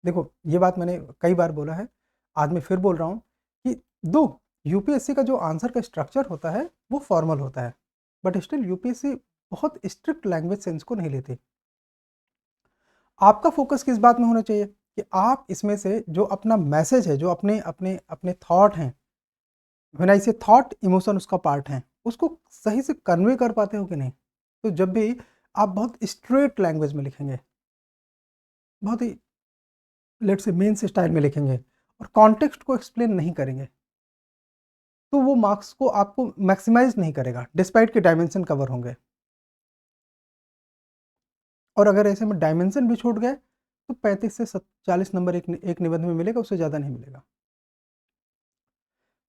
देखो ये बात मैंने कई बार बोला है, आज मैं फिर बोल रहा हूँ कि दो यूपीएससी का जो आंसर का स्ट्रक्चर होता है वो फॉर्मल होता है, बट स्टिल यूपीएससी बहुत स्ट्रिक्ट लैंग्वेज सेंस को नहीं लेती। आपका फोकस किस बात में होना चाहिए कि आप इसमें से जो अपना मैसेज है, जो अपने अपने अपने थॉट हैं, व्हेन आई से थॉट इमोशन उसका पार्ट है, उसको सही से कन्वे कर पाते हो कि नहीं। तो जब भी आप बहुत स्ट्रेट लैंग्वेज में लिखेंगे, बहुत ही लेट से मेंस स्टाइल में लिखेंगे और कॉन्टेक्स्ट को एक्सप्लेन नहीं करेंगे, तो वो मार्क्स को आपको मैक्सिमाइज नहीं करेगा डिस्पाइट के डायमेंशन कवर होंगे। और अगर ऐसे में डायमेंशन भी छूट गए तो 35 से 40 नंबर एक निबंध में मिलेगा, उससे ज़्यादा नहीं मिलेगा।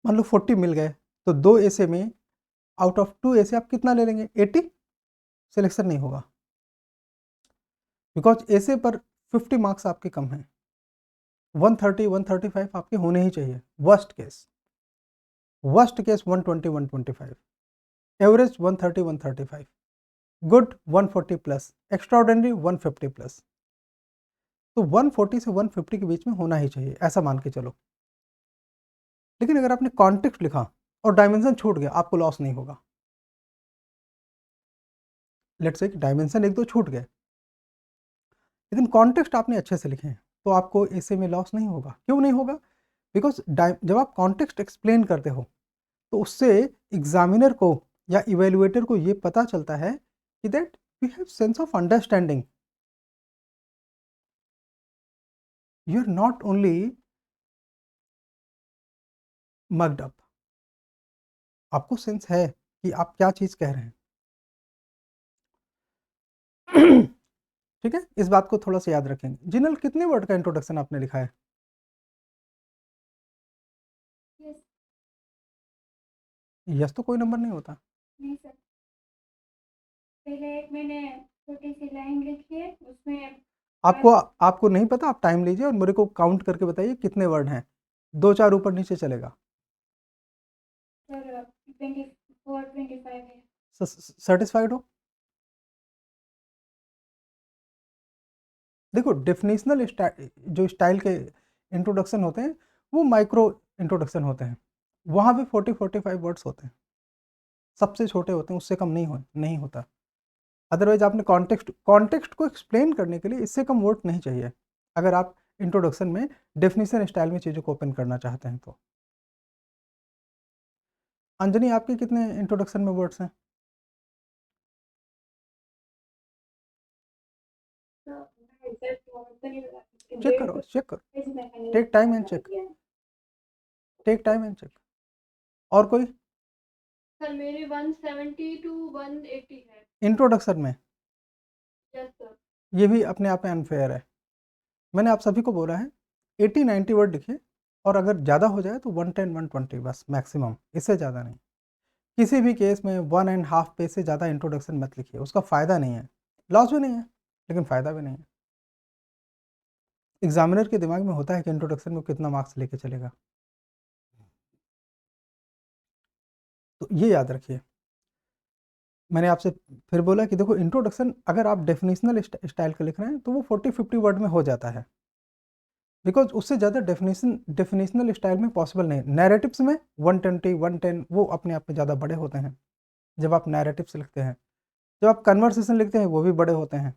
मान लो 40 मिल गए तो 2 ऐसे में आउट ऑफ 2 ऐसे आप कितना ले लेंगे, 80 सिलेक्शन नहीं होगा, बिकॉज ऐसे पर 50 मार्क्स आपके कम हैं। 130 135 आपके होने ही चाहिए, worst case 120 125, average 130 135, good 140 plus, extraordinary 150 plus. तो 140 से 150 के बीच में होना ही चाहिए, ऐसा मान के चलो। लेकिन अगर आपने कॉन्टेक्स्ट लिखा और डायमेंशन छूट गया, आपको लॉस नहीं होगा। लेट्स से डायमेंशन एक दो छूट गए, लेकिन कॉन्टेक्स्ट आपने अच्छे से लिखे हैं, तो आपको ऐसे में लॉस नहीं होगा। क्यों नहीं होगा? बिकॉज जब आप कॉन्टेक्स्ट एक्सप्लेन करते हो तो उससे एग्जामिनर को या इवेल्युएटर को ये पता चलता है कि that we have sense of understanding, you are not only mugged up, आपको सेंस है कि आप क्या चीज कह रहे हैं। ठीक है, इस बात को थोड़ा सा याद रखेंगे। जिनल कितने वर्ड का इंट्रोडक्शन आपने लिखा है? यस तो कोई नंबर नहीं होता। नहीं सर, पहले एक मैंने छोटी सी लाइन लिखी है, उसमें आपको आपको नहीं पता, आप टाइम लीजिए और मेरे को काउंट करके बताइए कितने वर्ड हैं। 2-4 ऊपर नीचे चलेगा। सर 24 25 है। सेटिस्फाइड हो? देखो डेफिनेशनल जो स्टाइल के इंट्रोडक्शन होते हैं वो माइक्रो इंट्रोडक्शन होते हैं, वहाँ भी 40-45 वर्ड्स होते हैं, सबसे छोटे होते हैं, उससे कम नहीं होता। अदरवाइज आपने कॉन्टेक्स्ट को एक्सप्लेन करने के लिए इससे कम वर्ड नहीं चाहिए, अगर आप इंट्रोडक्शन में डेफिनेशन स्टाइल में चीज़ों को ओपन करना चाहते हैं तो। अंजनी आपके कितने इंट्रोडक्शन में वर्ड्स हैं? चेक करो, take time and check, take time and check. और कोई सर मेरी 170 to 180 है इंट्रोडक्शन में? Yes sir. ये भी अपने आप में अनफेयर है। मैंने आप सभी को बोला है 80-90 वर्ड लिखिए, और अगर ज़्यादा हो जाए तो 110 120 बस मैक्सिमम, इससे ज़्यादा नहीं। किसी भी केस में 1.5 पेज से ज़्यादा इंट्रोडक्शन मत लिखिए, उसका फ़ायदा नहीं है, लॉस भी नहीं है लेकिन फ़ायदा भी नहीं है। एग्जामिनर के दिमाग में होता है कि इंट्रोडक्शन में कितना मार्क्स लेके चलेगा, तो ये याद रखिए। मैंने आपसे फिर बोला कि देखो इंट्रोडक्शन अगर आप डेफिनेशनल स्टाइल का लिख रहे हैं तो वो 40-50 वर्ड में हो जाता है, बिकॉज उससे ज़्यादा डेफिनेशनल स्टाइल में पॉसिबल नहीं। नैरेटिव्स में 120 110 वो अपने आप में ज़्यादा बड़े होते हैं जब आप नैरेटिव्स लिखते हैं। जब आप कन्वर्सेशन लिखते हैं वो भी बड़े होते हैं।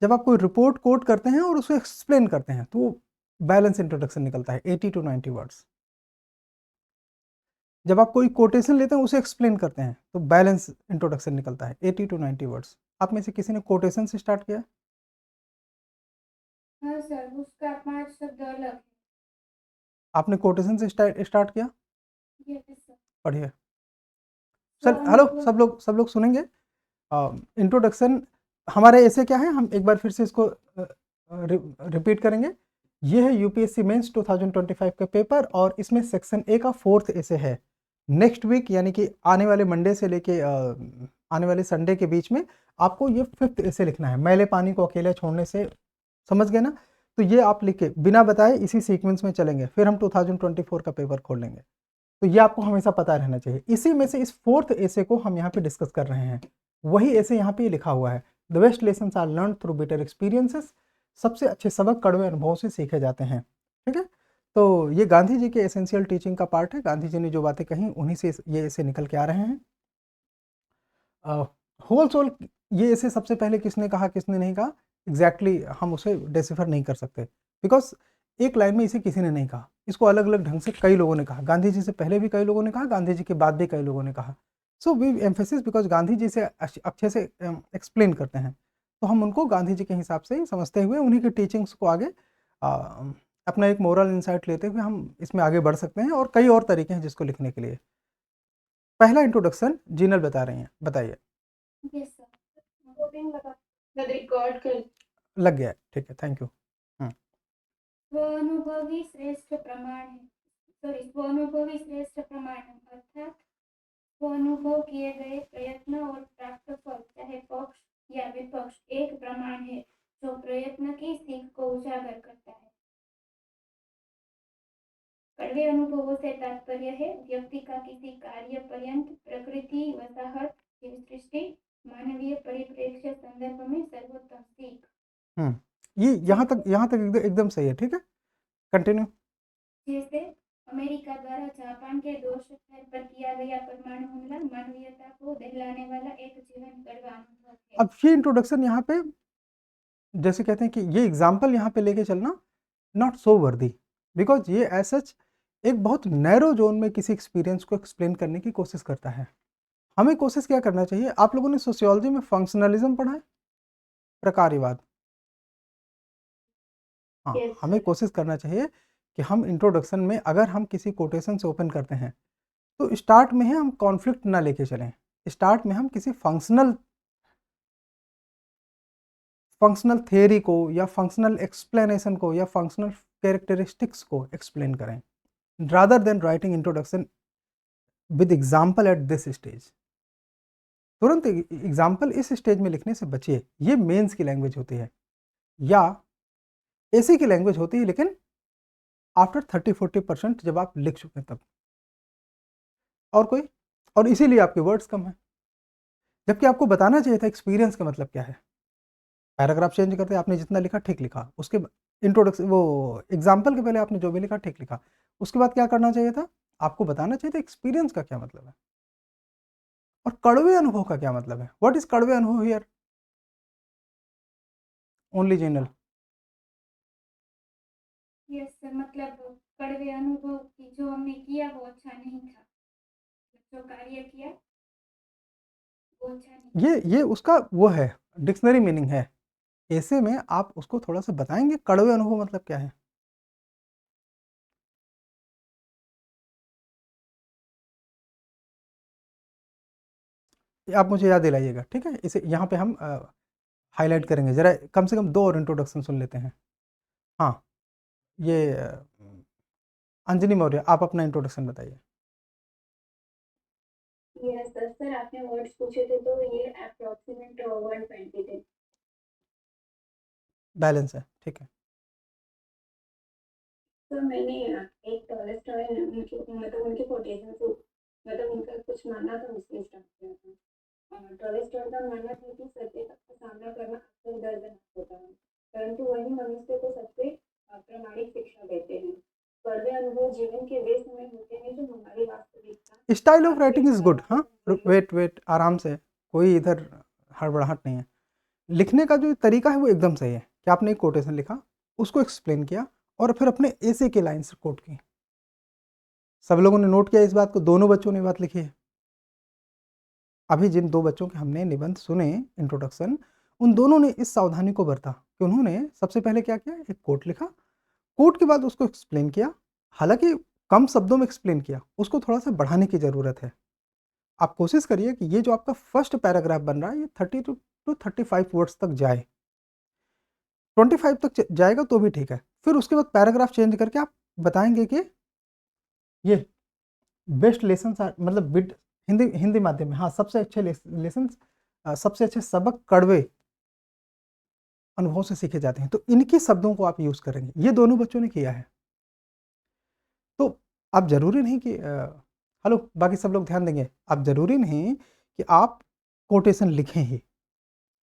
जब आप कोई रिपोर्ट कोट करते हैं और उसको एक्सप्लेन करते हैं तो वो बैलेंस इंट्रोडक्शन निकलता है 80-90 वर्ड्स। जब आप कोई कोटेशन लेते हैं उसे एक्सप्लेन करते हैं तो बैलेंस इंट्रोडक्शन निकलता है 80-90 वर्ड्स। आप में से किसी ने कोटेशन से स्टार्ट किया? हाँ सर, उसका 5 शब्द अलग है। आपने कोटेशन से स्टार्ट किया? Yes sir. पढ़िए। तो सर हेलो, सब लोग सुनेंगे। इंट्रोडक्शन हमारे ऐसे क्या है, हम एक बार फिर से इसको रिपीट करेंगे। ये है यूपीएससी मेंस 2025 का पेपर और इसमें सेक्शन ए का 4th ऐसे है। नेक्स्ट वीक यानी कि आने वाले मंडे से लेके आने वाले संडे के बीच में आपको ये 5th ऐसे लिखना है, मैले पानी को अकेले छोड़ने से। समझ गए ना? तो ये आप लिखे बिना बताए इसी सीक्वेंस में चलेंगे, फिर हम 2024 का पेपर खोल लेंगे। तो ये आपको हमेशा पता रहना चाहिए। इसी में से इस 4th ऐसे को हम यहाँ पे डिस्कस कर रहे हैं, वही ऐसे यहाँ पे लिखा हुआ है, the best lessons are learn through better experiences, सबसे अच्छे सबक कड़वे अनुभव से सीखे जाते हैं। ठीक है, तो ये गांधी जी के एसेंशियल टीचिंग का पार्ट है। गांधी जी ने जो बातें कही उन्हीं से ये ऐसे निकल के आ रहे हैं। होल सोल ये ऐसे सबसे पहले किसने कहा किसने नहीं कहा एग्जैक्टली हम उसे डेसिफर नहीं कर सकते, बिकॉज एक लाइन में इसे किसी ने नहीं कहा, इसको अलग अलग ढंग से कई लोगों ने कहा। गांधी जी से पहले भी कई लोगों ने कहा, गांधी जी के बाद भी कई लोगों ने कहा। So we emphasis because Gandhi ji से अच्छे से एक्सप्लेन करते हैं, तो हम उनको गांधी जी के हिसाब से ही समझते हुए उन्हीं की टीचिंग्स को आगे अपना एक मोरल इंसाइट लेते हुए हम इसमें आगे बढ़ सकते हैं। और कई और तरीके हैं जिसको लिखने के लिए। पहला इंट्रोडक्शन जीनल बता रही हैं, बताइए। यस सर, रिकॉर्ड कर लग गया है, ठीक है, थैंक यू। स्वानुभवी श्रेष्ठ प्रमाण है, सॉरी स्वानुभवी श्रेष्ठ प्रमाण है, अर्थात स्वानुभव किए गए प्रयत्न और प्राप्त फल चाहे पक्ष या विपक्ष एक प्रमाण है जो प्रयत्न की सीख को उजागर करता है। कड़वे अनुभवों से तात्पर्य है व्यक्ति का किसी कार्य पर्यंत प्रकृति वसाहत जीव सृष्टि मानवीय परिप्रेक्ष्य संदर्भ में सर्वोत्तम सीख। ये यहाँ तक एकदम सही है। ठीक है, कंटिन्यू। जैसे अमेरिका द्वारा जापान के 2 शहर पर किया गया परमाणु हमला मानवीयता को दहलाने वाला एक जीवन कड़वा अनुभव है। अब ये इंट्रोडक्शन यहाँ पे जैसे कहते हैं कि ये एग्जाम्पल यहाँ पे लेके चलना नॉट सो वर्दी, बिकॉज ये एज सच एक बहुत नैरो जोन में किसी एक्सपीरियंस को एक्सप्लेन करने की कोशिश करता है। हमें कोशिश क्या करना चाहिए, आप लोगों ने सोशियोलॉजी में फंक्शनलिज्म पढ़ा है, प्रकार्यवाद। हाँ, हमें कोशिश करना चाहिए कि हम इंट्रोडक्शन में अगर हम किसी कोटेशन से ओपन करते हैं तो स्टार्ट में ही हम कॉन्फ्लिक्ट ना लेके चलें, स्टार्ट में हम किसी फंक्शनल थियोरी को या फंक्शनल एक्सप्लेनेशन को या फंक्शनल कैरेक्टरिस्टिक्स को एक्सप्लेन करें, rather than writing introduction with example at this stage. तुरंत एग्जाम्पल इस स्टेज में लिखने से बचिए, ये मेंस की लैंग्वेज होती है या एसी की लैंग्वेज होती है, लेकिन आफ्टर 30-40% जब आप लिख चुके तब। और इसीलिए आपके वर्ड्स कम हैं, जबकि आपको बताना चाहिए था एक्सपीरियंस का मतलब क्या है। पैराग्राफ चेंज करते आपने जितना लिखा ठीक लिखा, उसके इंट्रोडक्शन वो एग्जाम्पल के पहले आपने जो भी लिखा ठीक लिखा, उसके बाद क्या करना चाहिए था, आपको बताना चाहिए था एक्सपीरियंस का क्या मतलब है और कड़वे अनुभव का क्या मतलब है। व्हाट इज कड़वे अनुभव here? Only general. Yes sir, मतलब कड़वे अनुभव की जो हमने किया वो अच्छा नहीं था, जो कार्य किया वो अच्छा नहीं। ये उसका वो है, डिक्शनरी मीनिंग है। ऐसे में आप उसको थोड़ा सा बताएंगे कड़वे अनुभव मतलब क्या है। आप मुझे याद दिलाइएगा, ठीक है। इसे यहाँ पे हम हाईलाइट करेंगे। जरा कम से कम 2 और इंट्रोडक्शन सुन लेते हैं। हाँ, ये अंजनी मौर्य, आप अपना इंट्रोडक्शन बताइए। यस सर, आपने वर्ड्स पूछे थे तो ये अप्रोक्सीमेट 120 थे। बैलेंस है, ठीक है। तो मैंने एक टॉलस्टॉय उनके कोटेशन से मतलब उनका कुछ मानना था, उससे स्टार्ट किया था। टॉलस्टॉय का मानना था कि सत्य का सामना करना अक्सर दर्दनाक होता है, परंतु वही मनुष्य को सबसे प्रामाणिक शिक्षा देते हैं। कड़वे अनुभव जीवन के वे समय होते हैं जो हमारी वास्तविकता। Style of writing is good. हाँ, वेट आराम से, कोई इधर हड़बड़ाहट नहीं है। लिखने का जो तरीका है वो एकदम सही है कि आपने एक कोटेशन लिखा, उसको एक्सप्लेन किया और फिर अपने ऐसे के लाइन्स कोट की। सब लोगों ने नोट किया इस बात को, दोनों बच्चों ने बात लिखी है। अभी जिन 2 बच्चों के हमने निबंध सुने इंट्रोडक्शन, उन दोनों ने इस सावधानी को बरता कि उन्होंने सबसे पहले क्या किया, एक कोट लिखा, कोट के बाद उसको एक्सप्लेन किया। हालांकि कम शब्दों में एक्सप्लेन किया, उसको थोड़ा सा बढ़ाने की ज़रूरत है। आप कोशिश करिए कि ये जो आपका फर्स्ट पैराग्राफ बन रहा है ये 30 to 35 वर्ड्स तक जाए। 25 तक जाएगा तो भी ठीक है। फिर उसके बाद पैराग्राफ चेंज करके आप बताएंगे कि ये बेस्ट लेसन, मतलब हिंदी माध्यम में, हाँ, सबसे अच्छे लेसन, सबसे अच्छे सबक कड़वे अनुभव से सीखे जाते हैं, तो इनके शब्दों को आप यूज करेंगे। ये दोनों बच्चों ने किया है। तो आप जरूरी नहीं कि हेलो बाकी सब लोग ध्यान देंगे, आप जरूरी नहीं कि आप कोटेशन लिखें ही,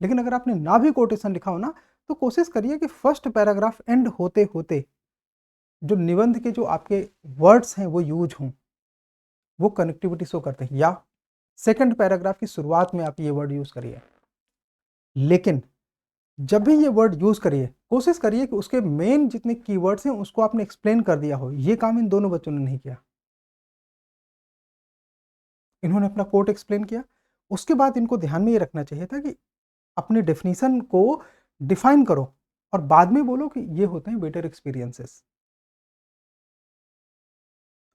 लेकिन अगर आपने ना भी कोटेशन लिखा हो ना, तो कोशिश करिए कि फर्स्ट पैराग्राफ एंड होते होते जो निबंध के जो आपके वर्ड्स हैं वो यूज हों, वो कनेक्टिविटी शो करते हैं। या सेकंड पैराग्राफ की शुरुआत में आप ये वर्ड यूज करिए, लेकिन जब भी ये वर्ड यूज करिए कोशिश करिए कि उसके मेन जितने कीवर्ड्स हैं उसको आपने एक्सप्लेन कर दिया हो। ये काम इन दोनों बच्चों ने नहीं किया। इन्होंने अपना कोट एक्सप्लेन किया, उसके बाद इनको ध्यान में ये रखना चाहिए था कि अपने डेफिनेशन को डिफाइन करो और बाद में बोलो कि ये होते हैं बेटर एक्सपीरियंसेस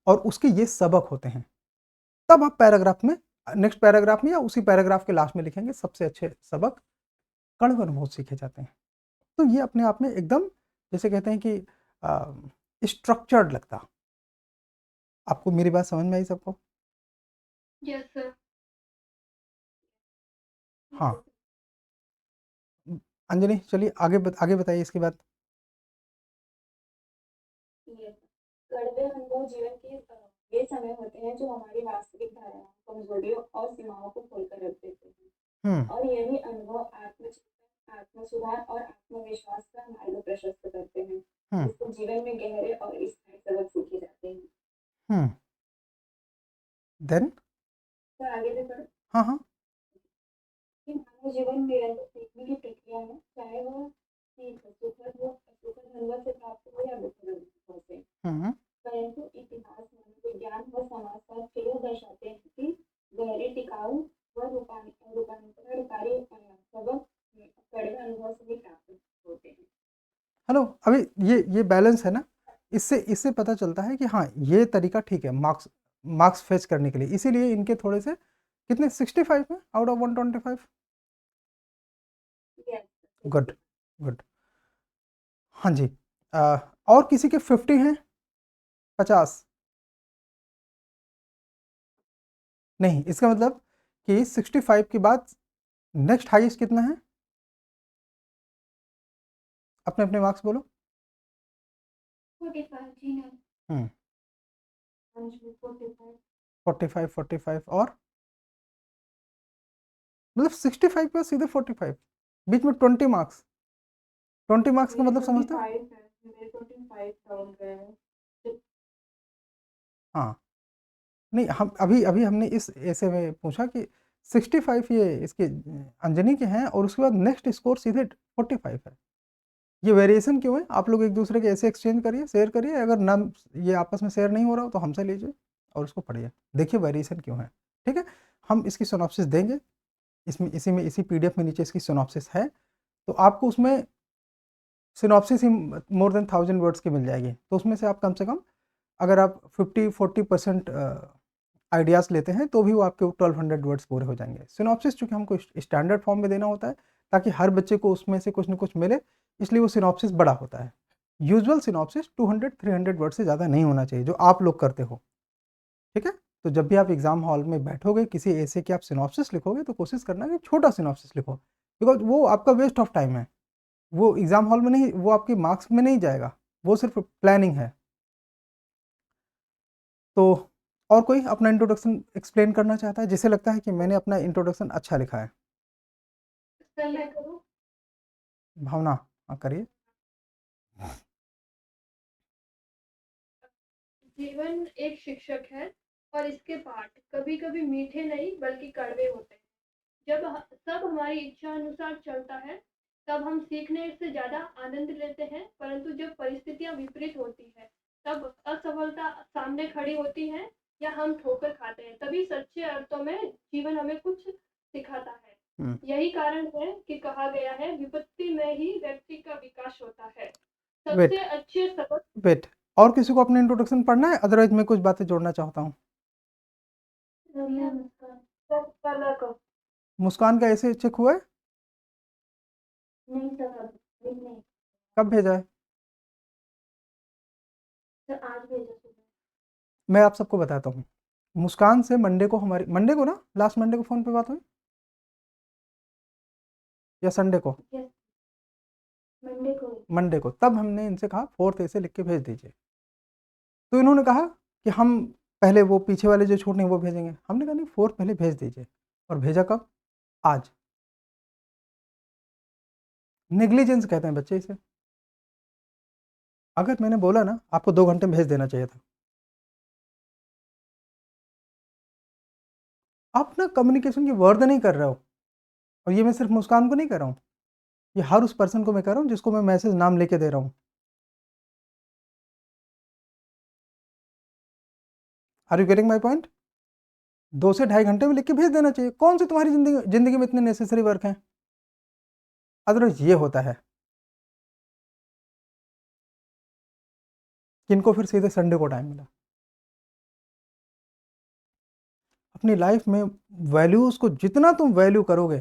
और उसके ये सबक होते हैं। तब आप पैराग्राफ में, नेक्स्ट पैराग्राफ में या उसी पैराग्राफ के लास्ट में लिखेंगे सबसे अच्छे सबक कण अनुभव सीखे जाते हैं। तो ये अपने आप में एकदम जैसे कहते हैं कि स्ट्रक्चर्ड लगता। आपको मेरी बात समझ में आई सबको? Yes sir. हाँ अंजलि चलिए आगे बताइए इसके बाद। कड़वे अनुभव जीवन के ये समय होते हैं जो हमारी वास्तविक धारणाओं, कमजोरियों और सीमाओं को खोलकर रख देते हैं और यही अनुभव आत्मचिंतन, आत्मसुधार और आत्मविश्वास का मार्ग प्रशस्त करते हैं, जिससे जीवन में गहरे और स्थायी सबक सीखे जाते हैं। देन तो आगे भी पढ़ो। हाँ कि मानव जीवन निरंतर सीखने की प्रक्रिया है, चाहे वह सुखद अनुभव से प्राप्त हो या दुखद अनुभव से। परंतु इतिहास, मनोविज्ञान व समाजशास्त्र यह दर्शाते हैं कि गहरे, टिकाऊ व रूपांतरणकारी सबक कड़वे अनुभव से भी प्राप्त होते हैं। हेलो, अभी ये बैलेंस है ना, इससे पता चलता है कि हाँ ये तरीका ठीक है मार्क्स फेच करने के लिए। इसीलिए इनके थोड़े से कितने 65 में आउट ऑफ 125। Good good. हाँ जी, और किसी के 50 हैं, 50 नहीं। इसका मतलब कि 65 के बाद नेक्स्ट हाईएस्ट कितना है? अपने अपने मार्क्स बोलो। 45 और मतलब 65 पे सीधे 45, बीच में 20 मार्क्स। 20 मार्क्स का मतलब समझते हैं? हाँ नहीं, हम अभी हमने इस ऐसे में पूछा कि 65 ये इसके अंजनी के हैं और उसके बाद नेक्स्ट स्कोर सीधे 45 है। ये वेरिएशन क्यों है? आप लोग एक दूसरे के ऐसे एक्सचेंज करिए, शेयर करिए। अगर ना ये आपस में शेयर नहीं हो रहा हो तो हमसे लीजिए और उसको पढ़िए, देखिए वेरिएशन क्यों है। ठीक है, हम इसकी सिनॉप्सिस देंगे इसी पीडीएफ में नीचे इसकी सिनॉप्सिस है, तो आपको उसमें सिनॉप्सिस ही मोर देन 1000 वर्ड्स की मिल जाएगी। तो उसमें से आप कम से कम अगर आप 50-40% आइडियाज़ लेते हैं तो भी वो आपके 1200 वर्ड्स पूरे हो जाएंगे। सिनॉप्सिस चूँकि हमको स्टैंडर्ड फॉर्म में देना होता है ताकि हर बच्चे को उसमें से कुछ न कुछ मिले, इसलिए वो सिनॉप्सिस बड़ा होता है। यूजुअल सिनॉप्सिस 200-300 वर्ड से ज़्यादा नहीं होना चाहिए जो आप लोग करते हो। ठीक है, तो जब भी आप एग्जाम हॉल में बैठोगे किसी ऐसे कि आप सिनॉप्सिस लिखोगे तो कोशिश करना कि छोटा सिनॉप्सिस लिखो, बिकॉज वो आपका वेस्ट ऑफ टाइम है। वो एग्जाम हॉल में नहीं, वो आपके मार्क्स में नहीं जाएगा, वो सिर्फ प्लानिंग है। तो और कोई अपना इंट्रोडक्शन एक्सप्लेन करना चाहता है जिसे लगता है कि मैंने अपना इंट्रोडक्शन अच्छा लिखा है? भावना, हाँ करिए। जीवन एक शिक्षक है और इसके पाठ कभी कभी मीठे नहीं बल्कि कड़वे होते हैं। जब सब हमारी इच्छा अनुसार चलता है तब हम सीखने से ज्यादा आनंद लेते हैं, परंतु जब परिस्थितियां विपरीत होती है, तब असफलता सामने खड़ी होती है या हम ठोकर खाते हैं, तभी सच्चे अर्थों में जीवन हमें कुछ सिखाता है। यही कारण है कि कहा गया है, विपत्ति में ही व्यक्ति का विकास होता है। सबसे अच्छे सबक। वेट, और किसी को अपना इंट्रोडक्शन पढ़ना है? अदरवाइज मैं कुछ बातें जोड़ना चाहता हूँ। मुस्कान का ऐसे चेक हुआ है? नहीं सर, नहीं। कब भेजा है? सर आज भेजा। मैं आप सबको बताता हूँ। मुस्कान से मंडे को ना लास्ट मंडे को फ़ोन पे बात हुई या संडे को? मंडे को। तब हमने इनसे कहा 4th A से लिख के भेज दीजिए, तो इन्होंने कहा कि हम पहले वो पीछे वाले जो छूट नहीं वो भेजेंगे। हमने कहा नहीं, 4th पहले भेज दीजिए। और भेजा कब? आज। नेग्लिजेंस कहते हैं बच्चे इसे। अगर मैंने बोला ना आपको 2 घंटे में भेज देना चाहिए था, आप ना कम्युनिकेशन की वर्द नहीं कर रहे हो। और ये मैं सिर्फ मुस्कान को नहीं कर रहा हूँ, ये हर उस पर्सन को मैं कर रहा हूँ जिसको मैं मैसेज नाम लेके दे रहा हूँ। Are you getting my point? 2 से 2.5 घंटे में लिख के भेज देना चाहिए। कौन से तुम्हारी जिंदगी में इतने नेसेसरी वर्क हैं? अदरवाइज ये होता है, किनको फिर सीधे संडे को टाइम मिला। अपनी लाइफ में वैल्यूज को जितना तुम वैल्यू करोगे,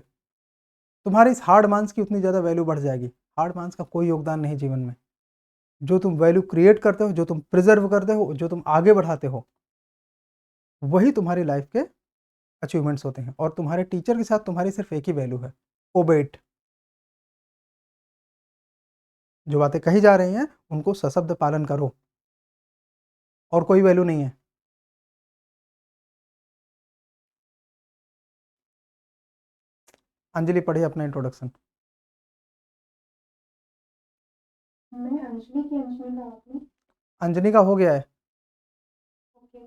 तुम्हारे इस हार्ड मांस की उतनी ज़्यादा वैल्यू बढ़ जाएगी। हार्ड मांस का कोई योगदान नहीं जीवन में। जो तुम वैल्यू क्रिएट करते हो, जो तुम प्रिजर्व करते हो, जो तुम आगे बढ़ाते हो, वही तुम्हारी लाइफ के अचीवमेंट्स होते हैं। और तुम्हारे टीचर के साथ तुम्हारी सिर्फ एक ही वैल्यू है, ओबेट। जो बातें कही जा रही हैं उनको सशब्द पालन करो, और कोई वैल्यू नहीं है। अंजलि पढ़े अपना इंट्रोडक्शन। मैं अंजलि की अंजलि का आपने अंजलि का हो गया है। ओके।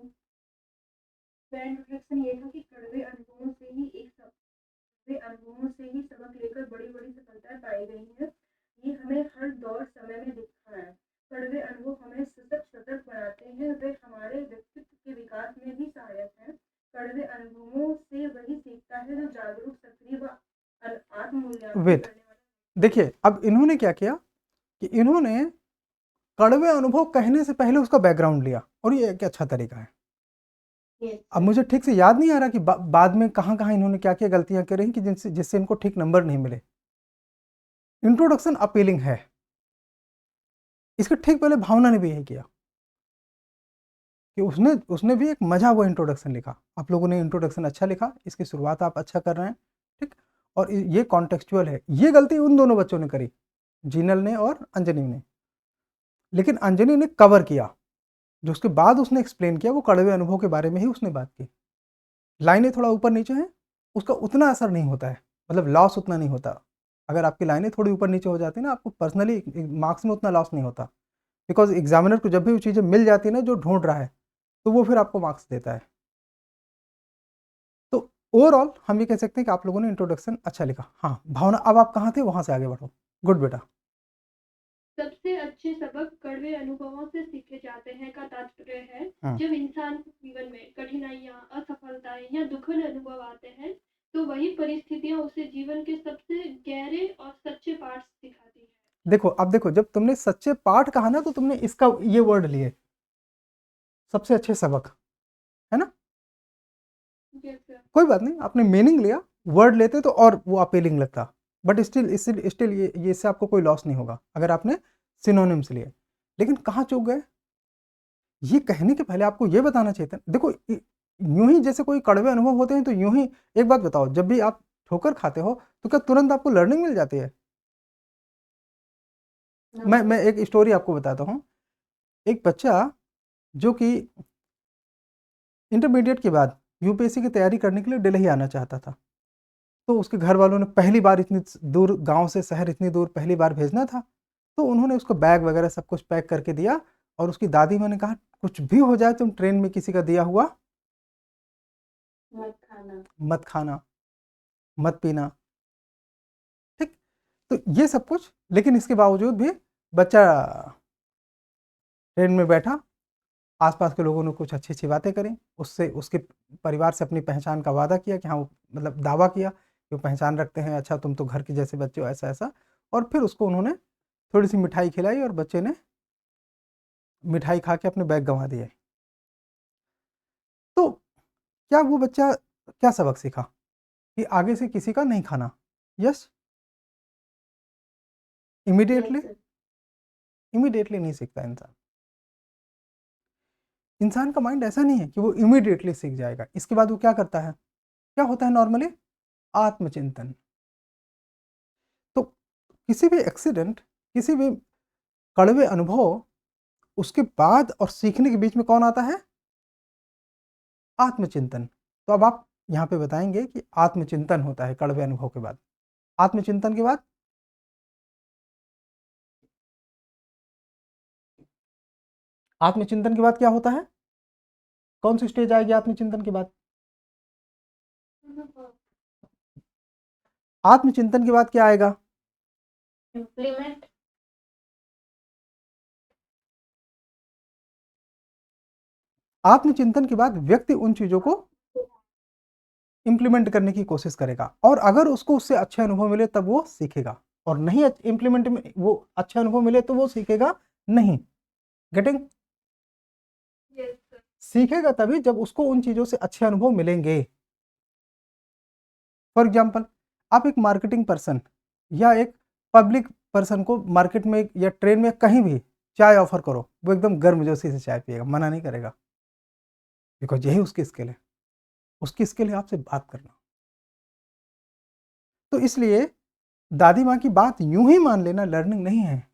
मेरा इंट्रोडक्शन ये था कि कड़वे अनुभवों से ही सबक लेकर बड़ी बड़ी सफलताएं पाई गई हैं। ये हमें हर दौर समय में दिखता है। कड़वे अनुभव हमें सतर्क बनाते हैं, वे हमारे व्यक्तित्व के विकास में भी सहायक हैं। कड़वे अनुभवों से वही सीखता है जो जागरूक, सक्रिय व आत्ममूल्यांकन वेट, करने वाला। देखिए अब इन्होंने क्या किया कि इन्होंने कड़वे अनुभव कहने से पहले उसका बैकग्राउंड लिया, और ये एक अच्छा तरीका है। अब मुझे ठीक से याद नहीं आ रहा कि बाद में कहाँ कहाँ इन्होंने क्या क्या गलतियां करी कि जिससे इनको ठीक नंबर नहीं मिले। इंट्रोडक्शन अपीलिंग है, इसके ठीक पहले भावना ने भी यही किया कि उसने उसने भी एक मजा हुआ इंट्रोडक्शन लिखा। आप लोगों ने इंट्रोडक्शन अच्छा लिखा, इसकी शुरुआत आप अच्छा कर रहे हैं, ठीक। और ये कॉन्टेक्चुअल है। ये गलती उन दोनों बच्चों ने करी, जीनल ने और अंजनी ने। लेकिन अंजनी ने कवर किया, जो उसके बाद उसने एक्सप्लेन किया वो कड़वे अनुभव के बारे में ही उसने बात की। लाइनें थोड़ा ऊपर नीचे हैं, उसका उतना असर नहीं होता है, मतलब लॉस उतना नहीं होता। अगर आपकी लाइनें थोड़ी ऊपर नीचे हो जाती है ना, आपको पर्सनली मार्क्स में उतना लॉस नहीं होता, बिकॉज एग्जामिनर को जब भी वो चीज़ें मिल जाती है ना जो ढूंढ रहा है, तो वो फिर आपको मार्क्स देता है। तो ओवरऑल हम ये कह सकते हैं कि आप लोगों ने इंट्रोडक्शन अच्छा लिखा। हाँ भावना, अब आप कहाँ थे वहाँ से आगे बढ़ो। गुड बेटा। सबसे अच्छे सबक कड़वे अनुभवों से सीखे जाते हैं का तात्पर्य है, हाँ। जब इंसान को जीवन में कठिनाइयां, असफलताएं या दुखद अनुभव आते हैं, तो वही परिस्थितियां उसे जीवन के सबसे गहरे और सच्चे पाठ सिखाती है। देखो अब देखो, जब तुमने सच्चे पाठ कहा ना तो तुमने इसका ये वर्ड लिए, सबसे अच्छे सबक, है ना। Yes, sir. कोई बात नहीं, आपने मीनिंग लिया, वर्ड लेते तो और वो अपीलिंग लगता, बट स्टिल ये इससे आपको कोई लॉस नहीं होगा अगर आपने सिनोनिम्स लिए। लेकिन कहाँ चूक गए, ये कहने के पहले आपको ये बताना चाहिए था। देखो यूं ही जैसे कोई कड़वे अनुभव होते हैं तो यूं ही, एक बात बताओ, जब भी आप ठोकर खाते हो तो क्या तुरंत आपको लर्निंग मिल जाती है? मैं एक स्टोरी आपको बताता हूँ। एक बच्चा जो कि इंटरमीडिएट के बाद यूपीएससी की तैयारी करने के लिए दिल्ली आना चाहता था, तो उसके घर वालों ने पहली बार इतनी दूर, गांव से शहर इतनी दूर पहली बार भेजना था, तो उन्होंने उसको बैग वगैरह सब कुछ पैक करके दिया। और उसकी दादी माँ ने कहा कुछ भी हो जाए तुम ट्रेन में किसी का दिया हुआ मत खाना, मत पीना, ठीक। तो ये सब कुछ, लेकिन इसके बावजूद भी बच्चा ट्रेन में बैठा, आसपास के लोगों ने कुछ अच्छी अच्छी बातें करी, उससे उसके परिवार से अपनी पहचान का वादा किया कि हाँ मतलब दावा किया कि वो पहचान रखते हैं, अच्छा तुम तो घर के जैसे बच्चे हो, ऐसा ऐसा। और फिर उसको उन्होंने थोड़ी सी मिठाई खिलाई और बच्चे ने मिठाई खा के अपने बैग गंवा दिए। तो क्या वो बच्चा क्या सबक सीखा कि आगे से किसी का नहीं खाना? यस, इमीडिएटली इमीडिएटली नहीं सीखता इंसान। इंसान का माइंड ऐसा नहीं है कि वो इमीडिएटली सीख जाएगा। इसके बाद वो क्या करता है, क्या होता है नॉर्मली, आत्मचिंतन। तो किसी भी एक्सीडेंट, किसी भी कड़वे अनुभव, उसके बाद और सीखने के बीच में कौन आता है, आत्मचिंतन। तो अब आप यहाँ पे बताएंगे कि आत्मचिंतन होता है कड़वे अनुभव के बाद, आत्मचिंतन के बाद आत्मचिंतन के बाद क्या होता है? कौन सी स्टेज आएगी आत्मचिंतन के बाद? आत्मचिंतन के बाद क्या आएगा? इम्प्लीमेंट। आत्मचिंतन के बाद व्यक्ति उन चीजों को इंप्लीमेंट करने की कोशिश करेगा, और अगर उसको उससे अच्छे अनुभव मिले तब वो सीखेगा, और नहीं इंप्लीमेंट में वो अच्छे अनुभव मिले तो वो सीखेगा नहीं। गेटिंग? Yes, sir. सीखेगा तभी जब उसको उन चीजों से अच्छे अनुभव मिलेंगे। फॉर एग्जाम्पल, आप एक मार्केटिंग पर्सन या एक पब्लिक पर्सन को मार्केट में या ट्रेन में कहीं भी चाय ऑफर करो, वो एकदम गर्मजोशी से चाय पिएगा, मना नहीं करेगा, बिकॉज यही उसकी स्किल है। उसकी स्किल है आपसे बात करना। तो इसलिए दादी माँ की बात यूं ही मान लेना लर्निंग नहीं है।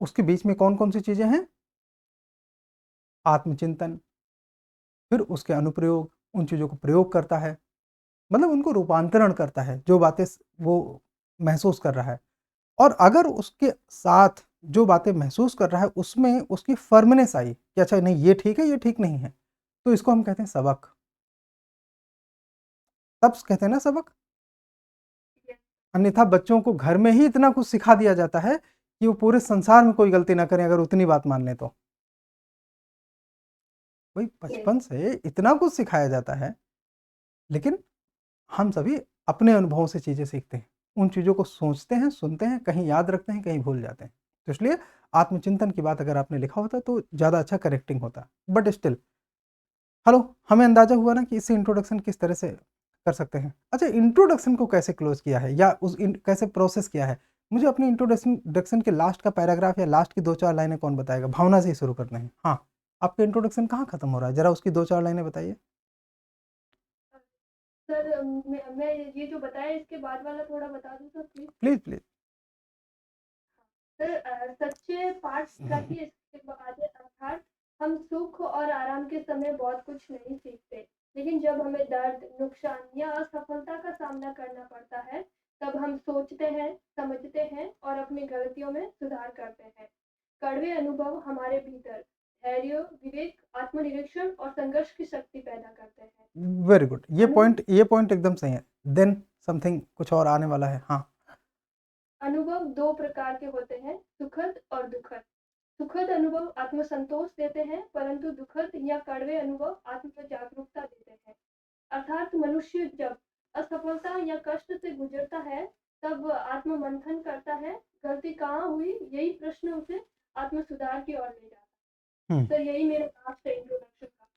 उसके बीच में कौन कौन सी चीजें हैं? आत्मचिंतन, फिर उसके अनुप्रयोग, उन चीजों को प्रयोग करता है, मतलब उनको रूपांतरण करता है, जो बातें वो महसूस कर रहा है। और अगर उसके साथ जो बातें महसूस कर रहा है उसमें उसकी फर्मनेस आई कि अच्छा नहीं ये ठीक है, ये ठीक नहीं है, तो इसको हम कहते हैं सबक। तब कहते हैं ना सबक। अन्यथा बच्चों को घर में ही इतना कुछ सिखा दिया जाता है कि वो पूरे संसार में कोई गलती ना करें, अगर उतनी बात मान लें तो। वही बचपन से इतना कुछ सिखाया जाता है, लेकिन हम सभी अपने अनुभवों से चीजें सीखते हैं, उन चीजों को सोचते हैं, सुनते हैं, कहीं याद रखते हैं, कहीं भूल जाते हैं। तो इसलिए आत्मचिंतन की बात अगर आपने लिखा होता तो ज्यादा अच्छा करेक्टिंग होता। बट स्टिल हेलो, हमें अंदाजा हुआ ना कि इससे इंट्रोडक्शन किस तरह से कर सकते हैं। अच्छा, इंट्रोडक्शन को कैसे क्लोज किया है या कैसे प्रोसेस किया है, मुझे अपनी इंट्रोडक्शन के लास्ट का पैराग्राफ या लास्ट की 2-4 लाइनें कौन बताएगा? भावना से ही शुरू करते हैं। हाँ, आपका इंट्रोडक्शन कहाँ खत्म हो रहा है, जरा उसकी 2-4 लाइनें बताइए। सर मैं ये जो बताया इसके बाद वाला थोड़ा बता दूं sir please. Please please. Sir सच्चे पाठ रखिए इसके बाद, अर्थात हम सुख और आराम के समय बहुत कुछ नहीं सीखते, लेकिन जब हमें दर्द, नुकसान या असफलता का सामना करना पड़ता है तब हम सोचते हैं, समझते हैं और अपनी गलतियों में सुधार करते हैं। कड़वे अनुभव हमारे भीतर धैर्य, विवेक, आत्मनिरीक्षण और संघर्ष की शक्ति पैदा करते हैं। वेरी गुड, ये पॉइंट एकदम सही है। देन समथिंग कुछ और आने वाला है। हाँ, अनुभव 2 प्रकार के होते हैं, सुखद और दुखद। सुखद अनुभव आत्मसंतोष देते हैं, परंतु दुखद या कड़वे अनुभव आत्म जागरूकता देते हैं। अर्थात मनुष्य जब असफलता या कष्ट से गुजरता है तब आत्म मंथन करता है, गलती कहाँ हुई, यही प्रश्न उसे आत्म सुधार की ओर ले जाता है। तो यही मेरा लास्ट इंट्रोडक्शन था।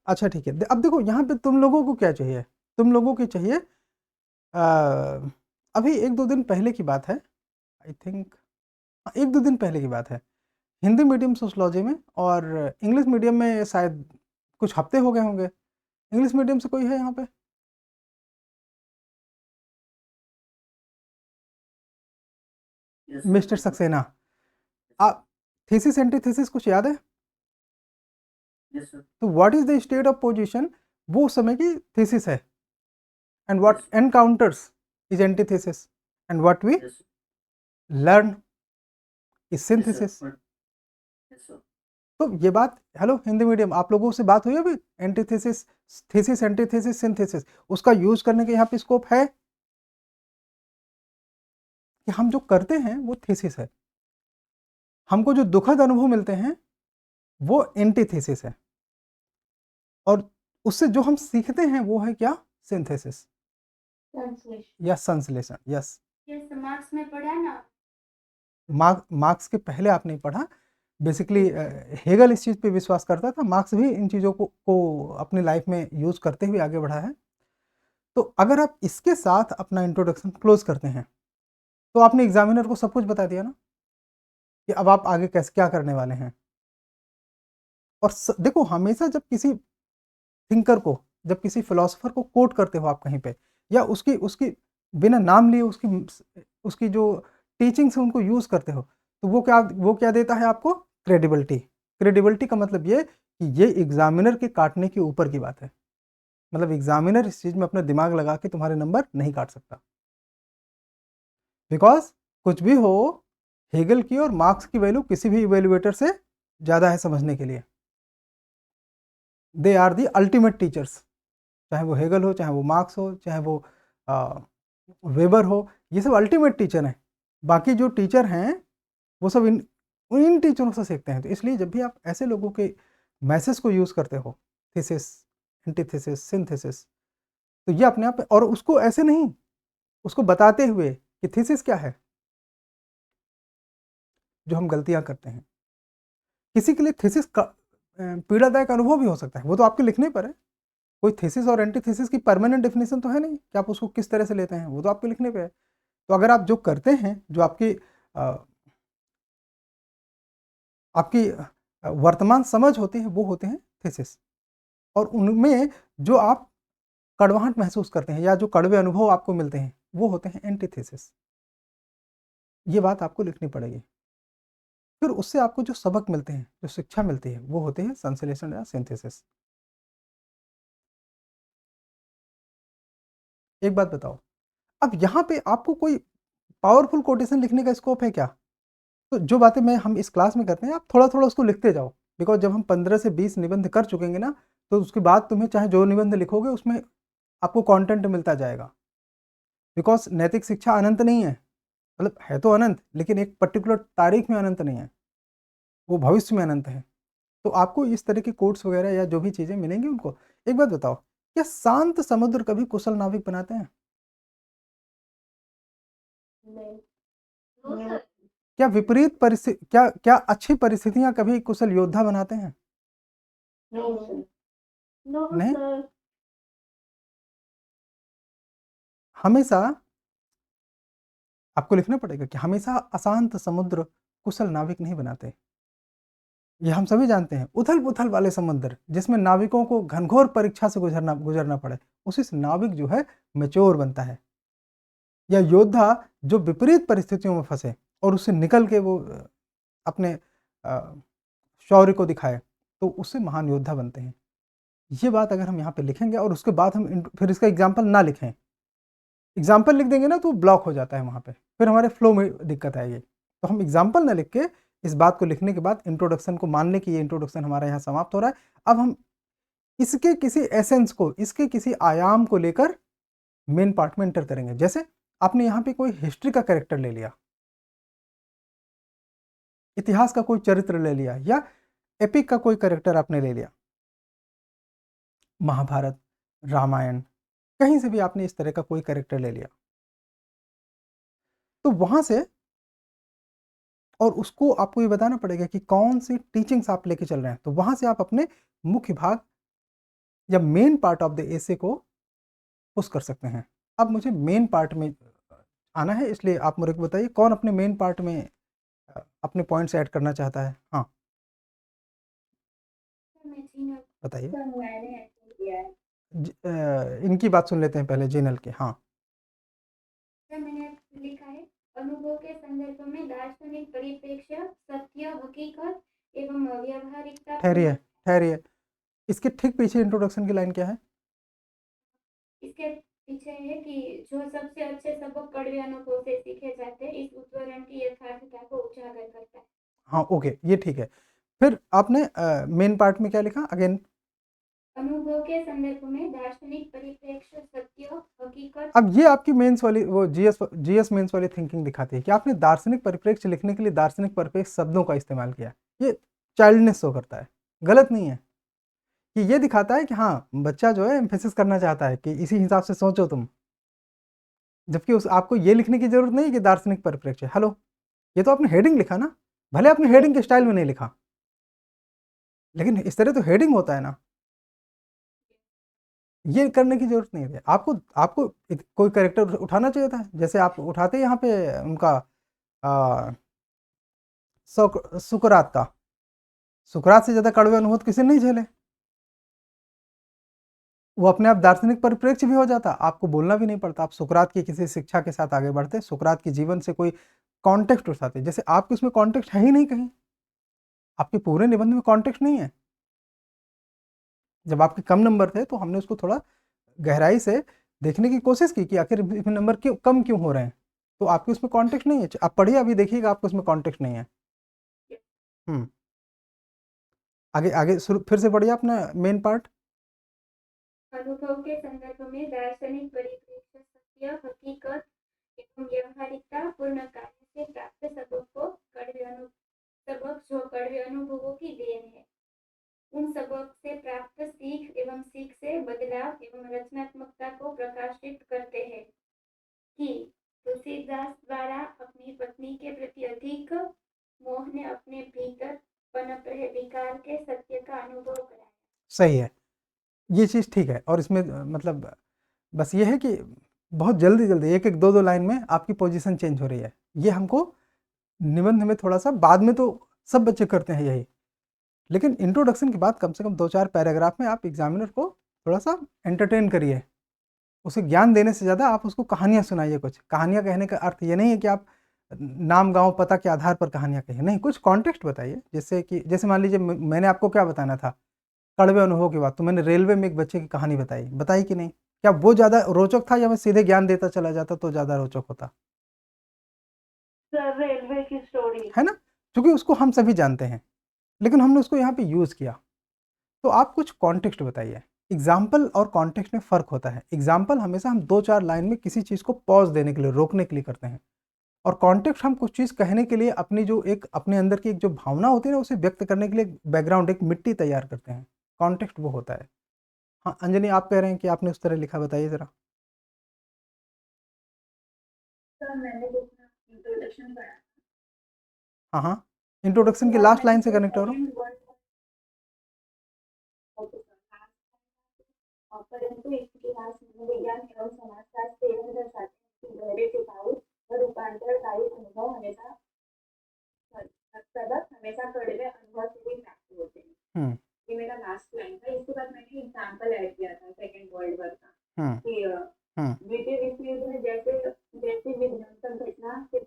अच्छा ठीक है। अब देखो यहाँ पे तुम लोगों को क्या चाहिए, तुम लोगों की चाहिए अभी 1-2 दिन पहले की बात है, आई थिंक 1-2 दिन पहले की बात है, हिंदी मीडियम सोशलॉजी में और इंग्लिश मीडियम में शायद कुछ हफ्ते हो गए होंगे। इंग्लिश मीडियम से कोई है यहाँ पे? मिस्टर सक्सेना, आप थीसिस एंटीथीसिस कुछ याद है? Yes, sir. तो what is the state of position, वो उस समय की थीसिस है, and what encounters is antithesis, and what we Yes, learn is yes, synthesis. sir. Yes, sir. तो ये बात, हेलो हिंदी मीडियम, आप लोगों से बात हुई अभी एंटीथेसिस, थीसिस, एंटीथेसिस, सिंथेसिस, उसका यूज करने के यहाँ पे स्कोप है कि हम जो करते हैं वो थीसिस है, हमको जो दुखद अनुभव मिलते हैं वो एंटीथेसिस है, और उससे जो हम सीखते हैं वो है क्या? सिंथेसिस या संश्लेषण। यस, ये मार्क्स में पढ़ा ना। मार्क्स के पहले आप नहीं पढ़ा। बेसिकली हेगल इस चीज़ पे विश्वास करता था, मार्क्स भी इन चीज़ों को अपनी लाइफ में यूज़ करते हुए आगे बढ़ा है। तो अगर आप इसके साथ अपना इंट्रोडक्शन क्लोज करते हैं तो आपने एग्जामिनर को सब कुछ बता दिया ना कि अब आप आगे कैसे क्या करने वाले हैं। और देखो, हमेशा जब किसी थिंकर को, जब किसी फिलोसोफर को कोट करते हो आप कहीं पे, या उसकी उसकी बिना नाम लिए उसकी जो टीचिंग से उनको यूज़ करते हो, तो वो क्या देता है आपको? क्रेडिबिलिटी। क्रेडिबिलिटी का मतलब ये कि ये एग्जामिनर के काटने के ऊपर की बात है, मतलब एग्जामिनर इस चीज़ में अपना दिमाग लगा के तुम्हारे नंबर नहीं काट सकता। बिकॉज कुछ भी हो, हेगल की और मार्क्स की वैल्यू किसी भी इवेल्युएटर से ज़्यादा है समझने के लिए। They are the ultimate teachers, चाहे वो हेगल हो, चाहे वो मार्क्स हो, चाहे वो वेबर हो, ये सब अल्टीमेट टीचर हैं। बाकी जो टीचर हैं वो सब इन टीचरों से सीखते हैं। तो इसलिए जब भी आप ऐसे लोगों के मैसेज को यूज़ करते हो, थीसिस, एंटीथेसिस, सिंथेसिस, तो ये अपने आप, और उसको ऐसे नहीं, उसको बताते हुए कि थीसिस क्या है, जो हम गलतियां करते हैं। किसी के लिए थीसिस का पीड़ादायक अनुभव भी हो सकता है, वो तो आपके लिखने पर है। कोई थीसिस और एंटीथेसिस की परमानेंट डेफिनेशन तो है नहीं कि आप उसको किस तरह से लेते हैं, वो तो आपके लिखने पे है। तो अगर आप जो करते हैं, जो आपकी वर्तमान समझ होती है, वो होते हैं थीसिस, और उनमें जो आप कड़वाहट महसूस करते हैं या जो कड़वे अनुभव आपको मिलते हैं, वो होते हैं एंटीथेसिस। ये बात आपको लिखनी पड़ेगी। फिर उससे आपको जो सबक मिलते हैं, जो शिक्षा मिलती है, वो होते हैं संश्लेषण या सिंथेसिस। एक बात बताओ, अब यहाँ पे आपको कोई पावरफुल कोटेशन लिखने का स्कोप है क्या? तो जो बातें हम इस क्लास में करते हैं, आप थोड़ा थोड़ा उसको लिखते जाओ, बिकॉज जब हम 15 से 20 निबंध कर चुकेंगे ना, तो उसके बाद तुम्हें चाहे जो निबंध लिखोगे उसमें आपको कंटेंट मिलता जाएगा। बिकॉज नैतिक शिक्षा अनंत नहीं है, मतलब है तो अनंत, लेकिन एक पर्टिकुलर तारीख में अनंत नहीं है, वो भविष्य में अनंत है। तो आपको इस तरह के कोट्स वगैरह या जो भी चीज़ें मिलेंगी उनको। एक बात बताओ, क्या शांत समुद्र कभी कुशल नाविक बनाते हैं? नहीं। No sir. क्या विपरीत परिस्थिति, क्या क्या अच्छी परिस्थितियां कभी कुशल योद्धा बनाते हैं? No sir. नो नहीं, सर। हमेशा आपको लिखना पड़ेगा कि हमेशा अशांत समुद्र कुशल नाविक नहीं बनाते। ये हम सभी जानते हैं, उथल पुथल वाले समुद्र जिसमें नाविकों को घनघोर परीक्षा से गुजरना पड़े, उसी से नाविक जो है मैच्योर बनता है। या योद्धा जो विपरीत परिस्थितियों में फंसे और उससे निकल के वो अपने शौर्य को दिखाए, तो उससे महान योद्धा बनते हैं। ये बात अगर हम यहाँ पे लिखेंगे और उसके बाद हम फिर इसका एग्जाम्पल ना लिखें, एग्जाम्पल लिख देंगे ना तो ब्लॉक हो जाता है वहाँ पे, फिर हमारे फ्लो में दिक्कत आएगी। तो हम एग्जाम्पल ना लिख के इस बात को लिखने के बाद इंट्रोडक्शन को मान लें कि ये इंट्रोडक्शन हमारा यहाँ समाप्त हो रहा है। अब हम इसके किसी एसेंस को, इसके किसी आयाम को लेकर मेन पार्ट में एंटर करेंगे। जैसे आपने यहाँ पे कोई हिस्ट्री का कैरेक्टर ले लिया, इतिहास का कोई चरित्र ले लिया, या एपिक का कोई कैरेक्टर आपने ले लिया, महाभारत, रामायण, कहीं से भी आपने इस तरह का कोई कैरेक्टर ले लिया, तो वहां से और उसको आपको ये बताना पड़ेगा कि कौन सी टीचिंग्स आप लेके चल रहे हैं। तो वहां से आप अपने मुख्य भाग या main part of the essay को पुश कर सकते हैं। अब मुझे मेन पार्ट में आना है, इसलिए आप मुझे बताइए कौन अपने मेन पार्ट में अपने पॉइंट्स ऐड करना चाहता है। हाँ बताइए। सर मैंने ऐसे किया है। इनकी बात सुन लेते हैं पहले, जिनल के। हाँ सर मैंने लिखा है, अनुभव के संदर्भ में दार्शनिक परिप्रेक्ष्य, सत्य, हकीकत एवं व्यावहारिकता। ठहरिए ठहरिए, इसके ठीक पीछे इंट्रोडक्शन की लाइन क्या है? इसके पीछे है कि जो सबसे अच्छे सबक कड़वे अनुभव से सीखे जाते हैं, इस उदाहरण की यथार्थता को उजागर करता है। हाँ ओके, ये ठीक है। फिर आपने मेन पार्ट में क्या लिखा अगेन? अनुभव के संदर्भ में दार्शनिक परिप्रेक्ष्य, सत्य, हकीकत। अब ये आपकी मेंस वाली, वो जीएस मेंस वाली थिंकिंग दिखाती है कि आपने दार्शनिक परिप्रेक्ष्य लिखने के लिए दार्शनिक परिप्रेक्ष्य शब्दों का इस्तेमाल किया। ये चाइल्डनेस शो करता है, गलत नहीं है। कि ये दिखाता है कि हाँ बच्चा जो है एम्फेसिस करना चाहता है कि इसी हिसाब से सोचो तुम, जबकि उस आपको ये लिखने की जरूरत नहीं कि दार्शनिक परिप्रेक्ष्य। हेलो, ये तो आपने हेडिंग लिखा ना, भले आपने हेडिंग के स्टाइल में नहीं लिखा, लेकिन इस तरह तो हेडिंग होता है ना। ये करने की जरूरत नहीं है आपको। आपको कोई कैरेक्टर उठाना चाहिए था, जैसे आप उठाते यहाँ पे उनका सुकरात का। सुकरात से ज्यादा कड़वे अनुभव किसी ने नहीं झेले, वो अपने आप दार्शनिक परिप्रेक्ष्य भी हो जाता, आपको बोलना भी नहीं पड़ता। आप सुकरात की किसी शिक्षा के साथ आगे बढ़ते, सुकरात के जीवन से कोई कॉन्टेक्स्ट उठाते। जैसे आपके उसमें कॉन्टेक्स्ट है ही नहीं कहीं, आपके पूरे निबंध में कॉन्टेक्स्ट नहीं है। जब आपके कम नंबर थे तो हमने उसको थोड़ा गहराई से देखने की कोशिश की कि आखिर इसमें नंबर क्यों कम क्यों हो रहे हैं। तो आपके उसमें कॉन्टेक्स्ट नहीं है, आप पढ़िए अभी देखिएगा आपको उसमें कॉन्टेक्स्ट नहीं है। आगे आगे शुरू फिर से पढ़िए अपना मेन पार्ट। अनुभव के संदर्भ में दार्शनिक परिप्रेक्ष्य सत्य, हकीकत एवं व्यावहारिकता पूर्ण कार्य से प्राप्त सबक को सबक जो कड़वे अनुभवों की देन है, उन सबक से प्राप्त सीख एवं सीख से बदलाव एवं रचनात्मकता को प्रकाशित करते हैं कि तुलसीदास द्वारा अपनी पत्नी के प्रति अधिक मोह ने अपने भीतर पनप रहे विकार के सत्य का अनुभव कराया। सही है, ये चीज़ ठीक है। और इसमें मतलब बस ये है कि बहुत जल्दी जल्दी एक एक दो दो लाइन में आपकी पोजीशन चेंज हो रही है। ये हमको निबंध में थोड़ा सा, बाद में तो सब बच्चे करते हैं यही, लेकिन इंट्रोडक्शन के बाद कम से कम 2-4 पैराग्राफ में आप एग्जामिनर को थोड़ा सा एंटरटेन करिए। उसे ज्ञान देने से ज़्यादा आप उसको कहानियाँ सुनाइए। कुछ कहानियाँ कहने का अर्थ ये नहीं है कि आप नाम गाँव पता के आधार पर कहानियाँ कहिए, नहीं, कुछ कॉन्टेक्स्ट बताइए। जिससे कि जैसे मान लीजिए मैंने आपको क्या बताना था, कड़वे अनुभव की बात, तो मैंने रेलवे में एक बच्चे की कहानी बताई कि नहीं? क्या वो ज़्यादा रोचक था या मैं सीधे ज्ञान देता चला जाता तो ज़्यादा रोचक होता? सर रेलवे की स्टोरी है ना? क्योंकि उसको हम सभी जानते हैं, लेकिन हमने उसको यहाँ पे यूज़ किया। तो आप कुछ कॉन्टेक्स्ट बताइए। एग्जाम्पल और कॉन्टेक्स्ट में फ़र्क होता है। एग्जाम्पल हमेशा हम 2-4 लाइन में किसी चीज़ को पॉज देने के लिए, रोकने के लिए करते हैं, और कॉन्टेक्स्ट हम कुछ चीज़ कहने के लिए अपनी जो एक अपने अंदर की एक जो भावना होती है ना, उसे व्यक्त करने के लिए बैकग्राउंड, एक मिट्टी तैयार करते हैं। कॉन्टेक्स्ट वो होता है। हाँ, अंजनी आप कह रहे हैं कि आपने उस तरह लिखा, बताइए ज़रा। सर मैंने बुक में इंट्रोडक्शन पढ़ा, हाँ हाँ, इंट्रोडक्शन की लास्ट लाइन से कनेक्ट हो रहा हूँ। परंतु इतिहास, मनोविज्ञान एवं समाजशास्त्र एवं दर्शाते हैं कि गहरे टिकाऊ व रूपांतरकारी अनुभव हमेशा सबक हमेशा कड़वे अनुभव से ही प्राप्त होते हैं। ये मेरा लास्ट लाइन था। इसके बाद मैंने एग्जाम्पल ऐड किया था सेकेंड वर्ल्ड वॉर का, कि द्वितीय विश्व युद्ध में जैसे विध्वंसक घटना के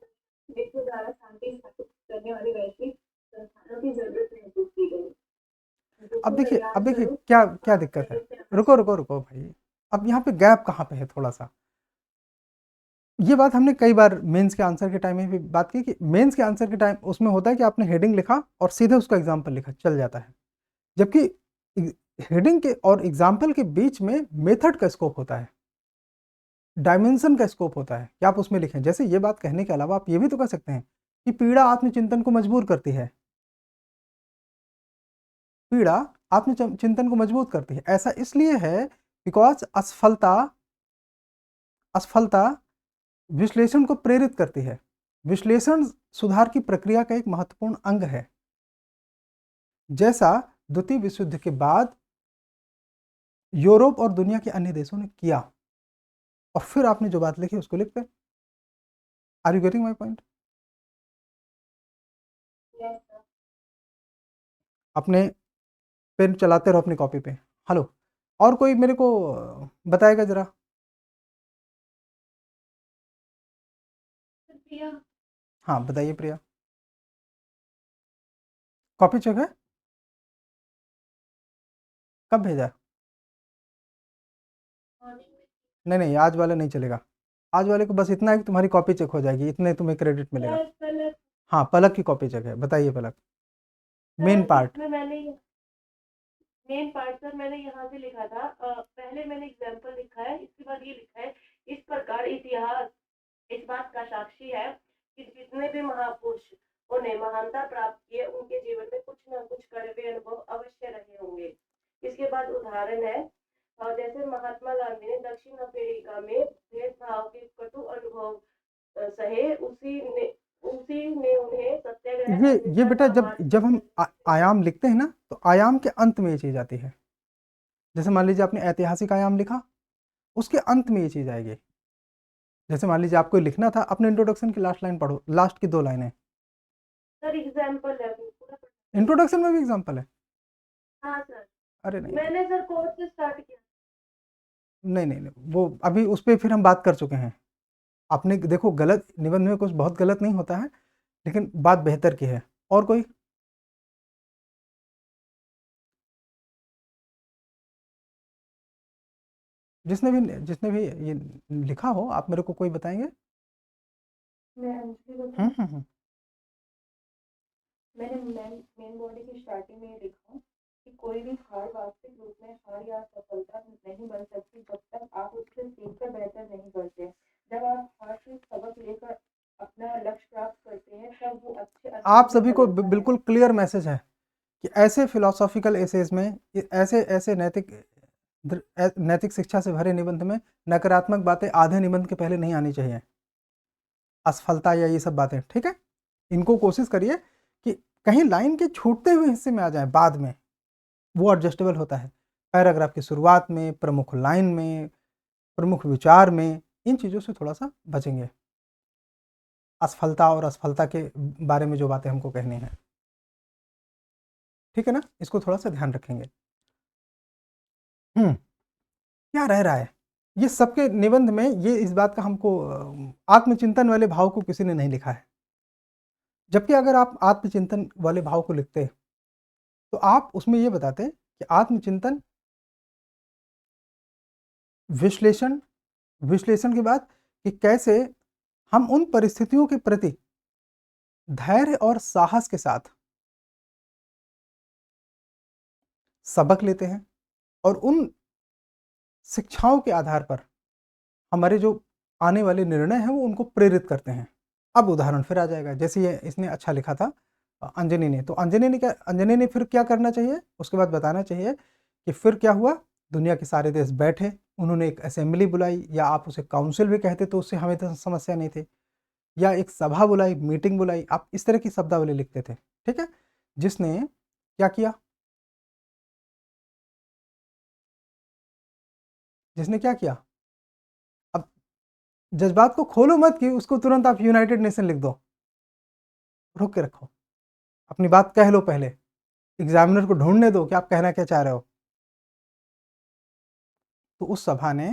विश्व द्वारा शांति स्थापित करने वाली वैश्विक संस्थानों की जरूरत महसूस की गई। अब देखिए क्या क्या दिक्कत है। रुको भाई, अब यहाँ पे गैप कहाँ पे है थोड़ा सा। ये बात हमने कई बार मेंस के आंसर के टाइम में भी बात की कि मेंस के आंसर के टाइम उसमें होता है कि आपने हेडिंग लिखा और सीधे उसका एग्जाम्पल लिखा, चल जाता है। जबकि हेडिंग के और एग्जाम्पल के बीच में मेथड का स्कोप होता है, डायमेंशन का स्कोप होता है कि आप उसमें लिखें। जैसे ये बात कहने के अलावा आप ये भी तो कह सकते हैं कि पीड़ा आत्मचिंतन को मजबूर करती है। पीड़ा आत्मचिंतन को मजबूत करती है। ऐसा इसलिए है बिकॉज असफलता विश्लेषण को प्रेरित करती है। विश्लेषण सुधार की प्रक्रिया का एक महत्वपूर्ण अंग है, जैसा द्वितीय विश्व युद्ध के बाद यूरोप और दुनिया के अन्य देशों ने किया। और फिर आपने जो बात लिखी उसको लिखते। Are you getting my point? अपने पेन चलाते रहो अपनी कॉपी पे। हेलो, और कोई मेरे को बताएगा जरा? प्रिया, हाँ बताइए प्रिया। कॉपी चेक है? कब भेजा? नहीं नहीं, आज वाला नहीं चलेगा। आज वाले को बस इतना है कि तुम्हारी कॉपी चेक हो जाएगी, इतने तुम्हें क्रेडिट मिलेगा। हाँ, पलक की कॉपी चेक है, बताइए Palak. Main part. Main part sir मैंने यहाँ से लिखा था, पहले मैंने एग्जाम्पल लिखा है, इसके बाद ये लिखा है, इस प्रकार इतिहास इस बात का साक्षी है कि जितने भी महापुरुषों ने महानता प्राप्त की है, उनके जीवन में कुछ न कुछ कड़वे अनुभव अवश्य रहे होंगे। इसके बाद उदाहरण है, जैसे महात्मा गांधी ने दक्षिण अफ्रीका में भेदभाव के कटु अनुभव सहे, उसी ने उन्हें सत्याग्रह ये बेटा जब हम आयाम लिखते हैं ना, तो आयाम के अंत में ये चीज़ आती है। जैसे मान लीजिए आपने ऐतिहासिक आयाम लिखा, उसके अंत में ये चीज़ आएगी। जैसे मान लीजिए आपको लिखना था, अपने इंट्रोडक्शन की लास्ट लाइन पढ़ो, लास्ट की 2 लाइनें। सर एग्जाम्पल है पूरा। इंट्रोडक्शन में भी एग्जाम्पल है? हाँ सर, अरे नहीं मैंने सर कोर्स से स्टार्ट किया। नहीं, वो अभी उस पर फिर हम बात कर चुके हैं। आपने देखो, गलत निबंध में कुछ बहुत गलत नहीं होता है, लेकिन बात बेहतर की है। और कोई? जिसने भी ये लिखा हो, आप मेरे को कोई बताएंगे? मैंने मेन बॉडी की स्टार्टिंग में लिखा कि कोई भी हार वास्तविक रूप में हार या सफलता नहीं बन सकती जब तक आप उससे सीखकर बेहतर नहीं करते। जब आप हार से सबक लेकर अपना लक्ष्य प्राप्त करते हैं तब वो अच्छे आप अनुभव में सभी को बदलता है। बिल्कुल क्लियर मैसेज है कि ऐसे फिलोसॉफिकल एसेज में, ऐसे ऐसे नैतिक शिक्षा से भरे निबंध में नकारात्मक बातें आधे निबंध के पहले नहीं आनी चाहिए, असफलता या ये सब बातें, ठीक है। इनको कोशिश करिए कि कहीं लाइन के छूटते हुए हिस्से में आ जाए, बाद में वो एडजस्टेबल होता है, पैराग्राफ की शुरुआत में, प्रमुख लाइन में, प्रमुख विचार में, इन चीज़ों से थोड़ा सा बचेंगे, असफलता और असफलता के बारे में जो बातें हमको कहनी है, ठीक है ना, इसको थोड़ा सा ध्यान रखेंगे। क्या रह रहा है ये सबके निबंध में, ये इस बात का हमको आत्मचिंतन वाले भाव को किसी ने नहीं लिखा है, जबकि अगर आप आत्मचिंतन वाले भाव को लिखते तो आप उसमें ये बताते कि आत्मचिंतन, विश्लेषण, विश्लेषण के बाद कि कैसे हम उन परिस्थितियों के प्रति धैर्य और साहस के साथ सबक लेते हैं और उन शिक्षाओं के आधार पर हमारे जो आने वाले निर्णय हैं वो उनको प्रेरित करते हैं। अब उदाहरण फिर आ जाएगा, जैसे ये इसने अच्छा लिखा था अंजनी ने, तो अंजनी ने फिर क्या करना चाहिए, उसके बाद बताना चाहिए कि फिर क्या हुआ, दुनिया के सारे देश बैठे, उन्होंने एक असेंबली बुलाई, या आप उसे काउंसिल भी कहते तो उससे हमें तो समस्या नहीं थी, या एक सभा बुलाई, मीटिंग बुलाई, आप इस तरह की शब्दावली लिखते थे, ठीक है। जिसने क्या किया, जिसने क्या किया, अब जज्बात को खोलो मत कि उसको तुरंत आप यूनाइटेड नेशन लिख दो, रोक के रखो, अपनी बात कह लो, पहले एग्जामिनर को ढूंढने दो कि आप कहना क्या चाह रहे हो। तो उस सभा ने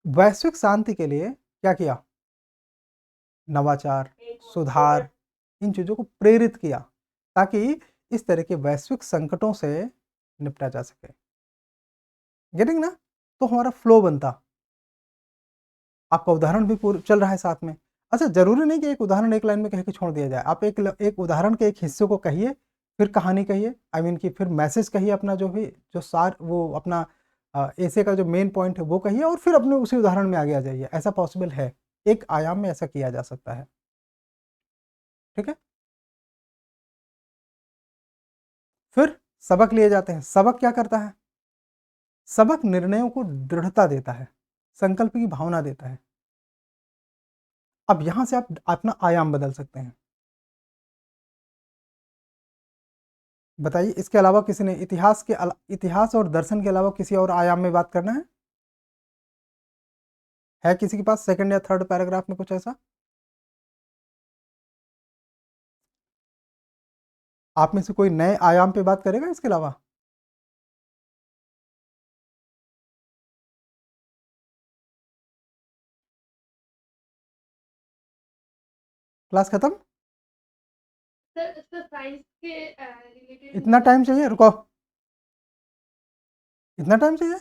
वैश्विक शांति के लिए क्या किया, नवाचार, सुधार, इन चीज़ों को प्रेरित किया ताकि इस तरह के वैश्विक संकटों से निपटा जा सके। गेटिंग ना, तो हमारा फ्लो बनता, आपका उदाहरण भी पूरा चल रहा है साथ में। अच्छा, जरूरी नहीं कि एक उदाहरण एक लाइन में कह के छोड़ दिया जाए, आप एक उदाहरण के एक हिस्से को कहिए, फिर कहानी कहिए, आई मीन कि फिर मैसेज कहिए, अपना जो भी जो सार वो अपना ऐसे का जो मेन पॉइंट है वो कहिए, और फिर अपने उसी उदाहरण में आगे आ जाइए। ऐसा पॉसिबल है, एक आयाम में ऐसा किया जा सकता है, ठीक है। फिर सबक लिए जाते हैं। सबक क्या करता है, सबक निर्णयों को दृढ़ता देता है, संकल्प की भावना देता है। अब यहां से आप अपना आयाम बदल सकते हैं। बताइए, इसके अलावा किसी ने इतिहास और दर्शन के अलावा किसी और आयाम में बात करना है किसी के पास सेकंड या थर्ड पैराग्राफ में कुछ ऐसा? आप में से कोई नए आयाम पे बात करेगा इसके अलावा? क्लास खत्म? सर साइंस के रिलेटेड इतना टाइम चाहिए? रुको, इतना टाइम चाहिए?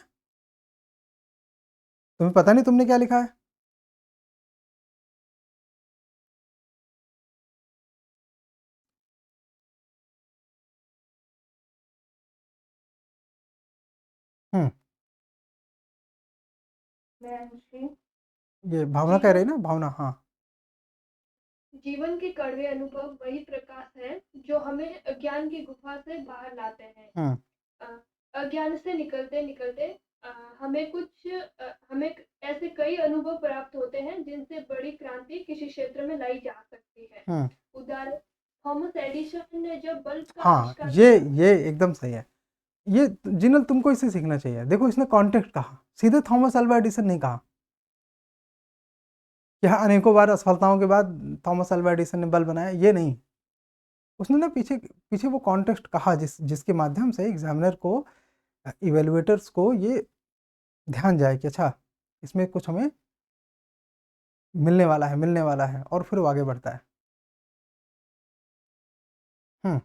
तुम्हें पता नहीं तुमने क्या लिखा है? हम्म, ये भावना कह रही है ना, भावना, हाँ। जीवन के कड़वे अनुभव वही प्रकाश है जो हमें अज्ञान की गुफा से बाहर लाते हैं। हम्म, अज्ञान से निकलते निकलते हमें ऐसे कई अनुभव प्राप्त होते हैं जिनसे बड़ी क्रांति किसी क्षेत्र में लाई जा सकती है। हम्म, उदाहरण, थॉमस एडिसन ने जब बल्ब का हाँ, आविष्कार ये एकदम सही है। ये जिनल तुमको इससे सीखना चाहिए। देखो, इसने कॉन्टेक्स्ट कहा, सीधे थॉमस अल्वा एडिसन नहीं कहा कि हाँ, अनेकों बार असफलताओं के बाद थॉमस अल्वा एडिसन ने बल्ब बनाया, ये नहीं। उसने ना पीछे पीछे वो कॉन्टेक्स्ट कहा जिसके माध्यम से एग्जामिनर को, इवेलुएटर्स को ये ध्यान जाए कि अच्छा, इसमें कुछ हमें मिलने वाला है, और फिर वो आगे बढ़ता है। हम्म,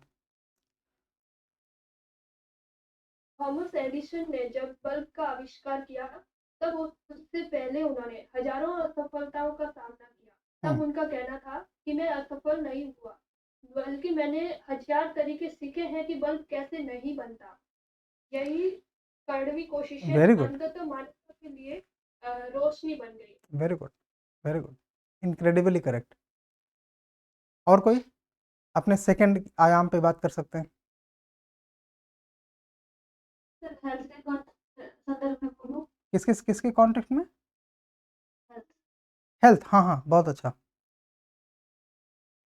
थॉमस एडिसन ने जब बल्ब का आविष्कार किया तब उससे पहले उन्होंने हजारों असफलताओं का सामना किया। तब हम्म, उनका कहना था कि मैं असफल नहीं हुआ, बल्कि मैंने 1000 तरीके सीखे हैं कि बल्ब कैसे नहीं बनता। यही कड़वी कोशिशें वेरी गुड, अंततः मानवता के लिए रोशनी बन गई। Very good, very good, incredibly correct. और कोई अपने सेकंड आयाम पे बात कर सकते हैं? सर हेल्थ के संदर्भ में बोलूं? किसके कॉन्टेक्स्ट में? हेल्थ। हेल्थ, हाँ हाँ, बहुत अच्छा।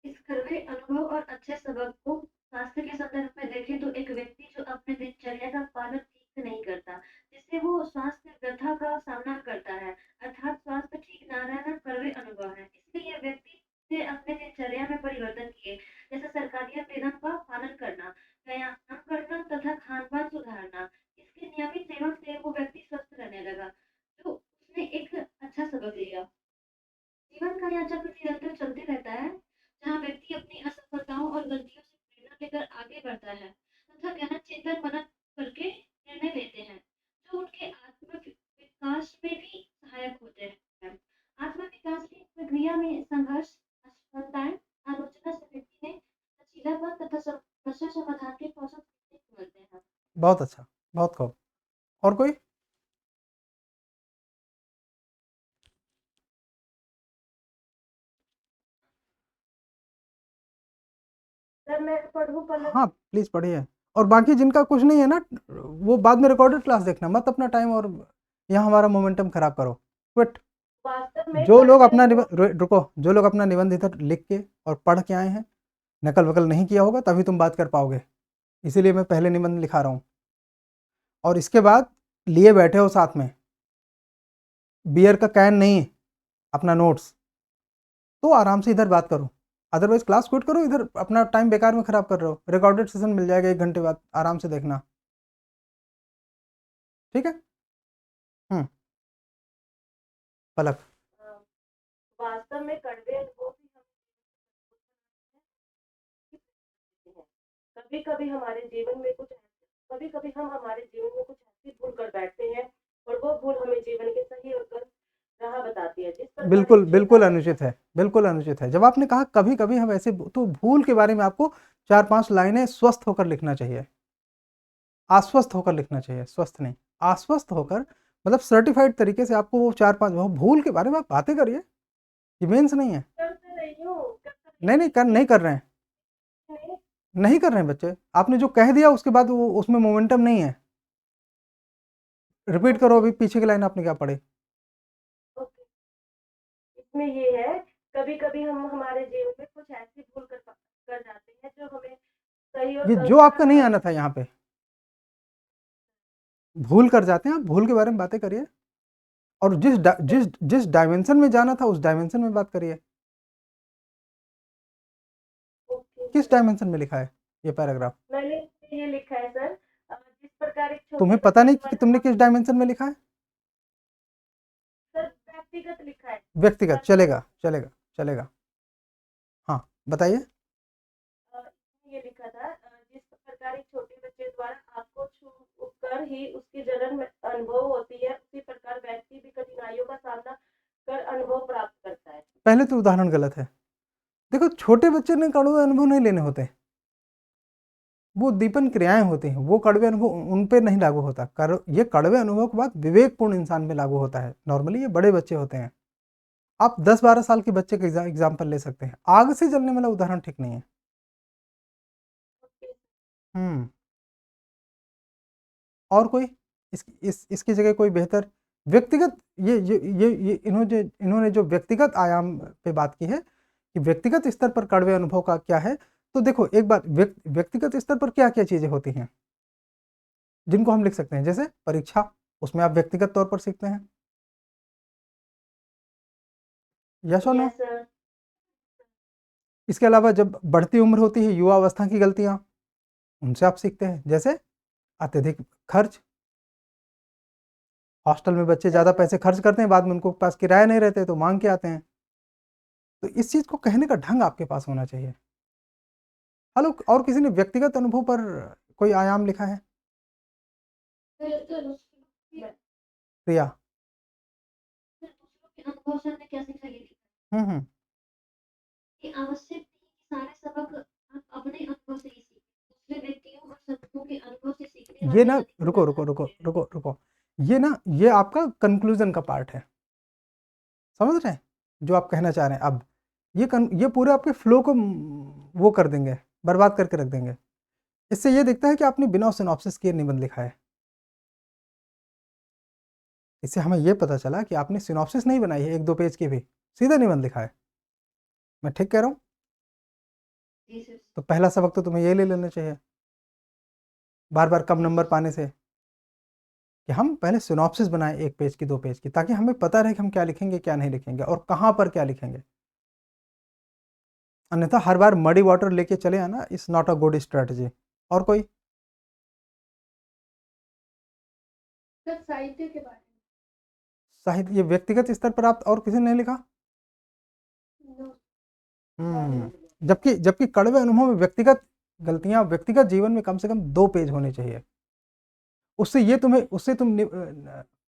इस कड़वे अनुभव और अच्छे सबक को स्वास्थ्य के संदर्भ में देखें तो एक व्यक्ति जो अपने दिनचर्या का पालन ठीक से नहीं करता, जिससे वो स्वास्थ्य व्यथा का सामना करता है, अर्थात स्वास्थ्य ठीक न रहना कड़वे अनुभव है। इसलिए यह व्यक्ति ने अपने दिनचर्या में परिवर्तन किए, जैसे सरकारिया नियम का पालन करना, व्यायाम करना तथा खान पान सुधारना। इसके नियमित सेवन से वो व्यक्ति स्वस्थ रहने लगा, तो उसने एक अच्छा सबक लिया। जीवन का यह चक्र निरंतर चलते रहता है, जहाँ व्यक्ति अपनी असफलताओं और गलतियों से प्रेरणा लेकर आगे बढ़ता है तथा गहन चिंतन मनन करके निर्णय लेते हैं, जो उनके आत्म विकास में भी सहायक होते हैं। आत्म विकास की प्रक्रिया में संघर्ष, असफलताएं, आलोचना से व्यक्ति ने लचीलापन तथा समस्या समाधान के कौशल सीखने को मिलते हैं। बहुत अच्छा, बहुत खूब। और कोई? सर मैं पढ़ूं पलक? हाँ प्लीज पढ़िए। और बाकी जिनका कुछ नहीं है ना, वो बाद में रिकॉर्डेड क्लास देखना, मत अपना टाइम और यहाँ हमारा मोमेंटम खराब करो। क्विट। वास्तव में जो लोग कड़वे अपना अनुभव रुको, जो लोग अपना निबंध इधर लिख के और पढ़ के आए हैं, नकल वकल नहीं किया होगा, तभी तुम बात कर पाओगे। इसीलिए मैं पहले निबंध लिखा रहा हूँ। और इसके बाद लिए बैठे हो साथ में, बियर का कैन नहीं, अपना नोट्स, तो आराम से इधर बात करो। अदरवाइज क्लास क्विट करो, इधर अपना टाइम बेकार में खराब कर रहे हो। रिकॉर्डेड सेशन मिल जाएगा 1 घंटे बाद, आराम से देखना, ठीक है? पलक। वास्तव में कड़वे अनुभव भी हम कभी कभी हमारे जीवन में कुछ हम हमारे जीवन में कुछ ऐसी भूल कर बैठते हैं और वो भूल हमें जीवन के सही और गलत राह बताती है। जिस प्रकार बिल्कुल एक बिल्कुल छोटा अनुचित है, बिल्कुल अनुचित है। जब आपने कहा कभी कभी हम ऐसे, तो भूल के बारे में आपको 4-5 लाइनें स्वस्थ होकर लिखना चाहिए, आश्वस्त होकर लिखना चाहिए, स्वस्थ नहीं, आश्वस्त होकर, मतलब सर्टिफाइड तरीके से आपको वो 4-5, वो भूल के बारे में आप बातें करिए, ये मेंस नहीं है। करते रही हूँ, नहीं नहीं कर, नहीं कर रहे हैं, नहीं, नहीं कर रहे हैं बच्चे। आपने जो कह दिया उसके बाद वो उसमें मोमेंटम नहीं है। रिपीट करो अभी पीछे की लाइन आपने क्या पढ़ी। ओके। इसमें ये है, कभी कभी हम हमारे जीवन में कुछ ऐसी भूल कर जाते हैं जो हमें सही और ये गलत जो आपका नहीं राह आना था यहाँ पे, भूल कर जाते हैं आप, भूल के बारे में बातें करिए। और जिस डायमेंशन में जाना था उस डायमेंशन में बात करिए। किस डायमेंशन में लिखा है ये पैराग्राफ? मैंने ये लिखा है सर, जिस प्रकार एक छोटे तुम्हें पता बच्चे नहीं कि द्वारा तुमने किस डायमेंशन में लिखा है? सर व्यक्तिगत लिखा है। व्यक्तिगत, चलेगा चलेगा चलेगा। हाँ बताइए। ये लिखा था, जिस प्रकार एक छोटे बच्चे द्वारा आपको छू कर ही उसकी जलन में अनुभव होती है, उसी प्रकार व्यक्ति भी कठिनाइयों का सामना कर अनुभव प्राप्त करता है। पहले तो उदाहरण गलत है। देखो, छोटे बच्चे ने कड़वे अनुभव नहीं लेने होते, वो दीपन क्रियाएं होती हैं, वो कड़वे अनुभव उन पे नहीं लागू होता। ये कड़वे अनुभव के बाद विवेकपूर्ण इंसान में लागू होता है। नॉर्मली ये बड़े बच्चे होते हैं। आप 10-12 साल के बच्चे का एग्जाम्पल ले सकते हैं। आग से जलने वाला उदाहरण ठीक नहीं है। हम्म। और कोई इसकी जगह कोई बेहतर व्यक्तिगत, ये इन्होंने जो व्यक्तिगत आयाम पे बात की है कि व्यक्तिगत स्तर पर कड़वे अनुभव का क्या है, तो देखो एक बात, व्यक्तिगत स्तर पर क्या क्या चीजें होती हैं जिनको हम लिख सकते हैं, जैसे परीक्षा, उसमें आप व्यक्तिगत तौर पर सीखते हैं। यस और नो? Yes sir. इसके अलावा जब बढ़ती उम्र होती है, युवा अवस्था की गलतियां, उनसे आप सीखते हैं, जैसे अत्यधिक खर्च। हॉस्टल में बच्चे ज़्यादा पैसे खर्च करते हैं, बाद में उनको पास किराया नहीं रहते तो मांग के आते हैं। तो इस चीज़ को कहने का ढंग आपके पास होना चाहिए। हेलो, और किसी ने व्यक्तिगत अनुभव पर कोई आयाम लिखा है? प्रिया। दूसरों के अनुभव से हमने क्या सीखा, ये हम्म। कि आवश्यक नहीं कि सारे सबक आप अपने अनुभव से ही सीखें, दूसरे व्यक्तियों और सबकों के अनुभव से सीखने ये वाले ना अधिक रुको रुको समझदार रुको होते हैं। रुको रुको, ये ना ये आपका कंक्लूजन का पार्ट है, समझ रहे हैं जो आप कहना चाह रहे हैं। अब ये पूरे आपके फ्लो को वो कर देंगे, बर्बाद करके रख देंगे। इससे ये दिखता है कि आपने बिना सिनॉप्सिस किए निबंध लिखा है। इससे हमें ये पता चला कि आपने सिनॉप्सिस नहीं बनाई है 1-2 पेज की भी, सीधा निबंध लिखा है। मैं ठीक कह रहा हूँ? जी सर। तो पहला सबक तो तुम्हें ये ले लेना चाहिए, बार बार कम नंबर पाने से, कि हम पहले सिनॉप्सिस बनाएं 1 पेज की 2 पेज की, ताकि हमें पता रहे कि हम क्या लिखेंगे क्या नहीं लिखेंगे और कहाँ पर क्या लिखेंगे। अन्यथा हर बार मडी वाटर लेके चले आना is not a good strategy. और कोई? सर साहित्य के बारे साहित्य, ये व्यक्तिगत स्तर पर आप और किसी ने नहीं लिखा? में नो। जबकि जबकि कड़वे अनुभव में व्यक्तिगत गलतियां, व्यक्तिगत जीवन में कम से कम 2 पेज होने चाहिए। उससे तुम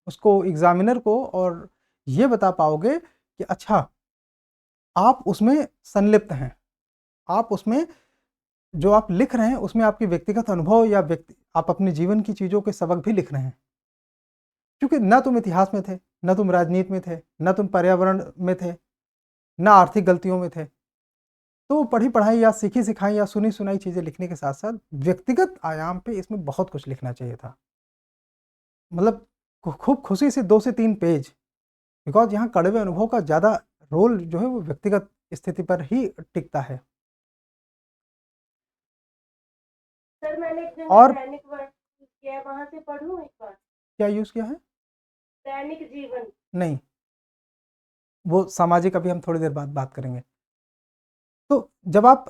उसको एग्जामिनर को और ये बता पाओगे कि अच्छा आप उसमें संलिप्त हैं, आप उसमें जो आप लिख रहे हैं उसमें आपके व्यक्तिगत अनुभव या आप अपने जीवन की चीज़ों के सबक भी लिख रहे हैं। क्योंकि ना तुम इतिहास में थे, ना तुम राजनीति में थे, ना तुम पर्यावरण में थे, ना आर्थिक गलतियों में थे। तो पढ़ी पढ़ाई या सीखी सिखाई या सुनी सुनाई चीज़ें लिखने के साथ साथ व्यक्तिगत आयाम पे इसमें बहुत कुछ लिखना चाहिए था। मतलब खूब खुशी से 2 से 3 पेज, बिकॉज यहाँ कड़वे अनुभव का ज़्यादा रोल जो है वो व्यक्तिगत स्थिति पर ही टिकता है। सर मैंने एक और दैनिक वर्ड किया है, वहां से पढ़ूं एक बार? क्या यूज़ किया है? दैनिक जीवन। नहीं, वो सामाजिक अभी हम थोड़ी देर बाद बात करेंगे। तो जब आप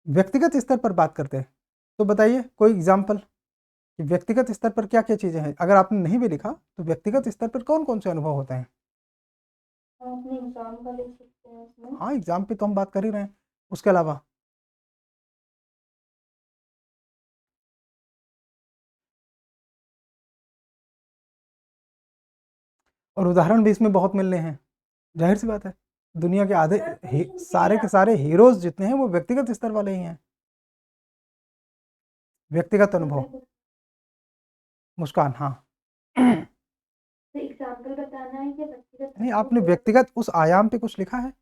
व्यक्तिगत स्तर पर बात करते हैं तो बताइए कोई एग्जाम्पल कि व्यक्तिगत स्तर पर क्या क्या चीज़ें हैं। अगर आपने नहीं भी लिखा तो व्यक्तिगत स्तर पर कौन कौन से अनुभव होते हैं? अपने एग्जाम का लिख सकते हैं उसमें। हाँ, एग्जाम पे तो हम बात कर ही रहे हैं, उसके अलावा और उदाहरण भी इसमें बहुत मिलने हैं। जाहिर सी बात है, दुनिया के आधे सारे के सारे हीरोज जितने हैं वो व्यक्तिगत स्तर वाले ही हैं। व्यक्तिगत अनुभव। मुस्कान, हाँ। एग्जाम्पल बताना है कि व्यक्तिगत नहीं, आपने व्यक्तिगत उस आयाम पे कुछ लिखा है?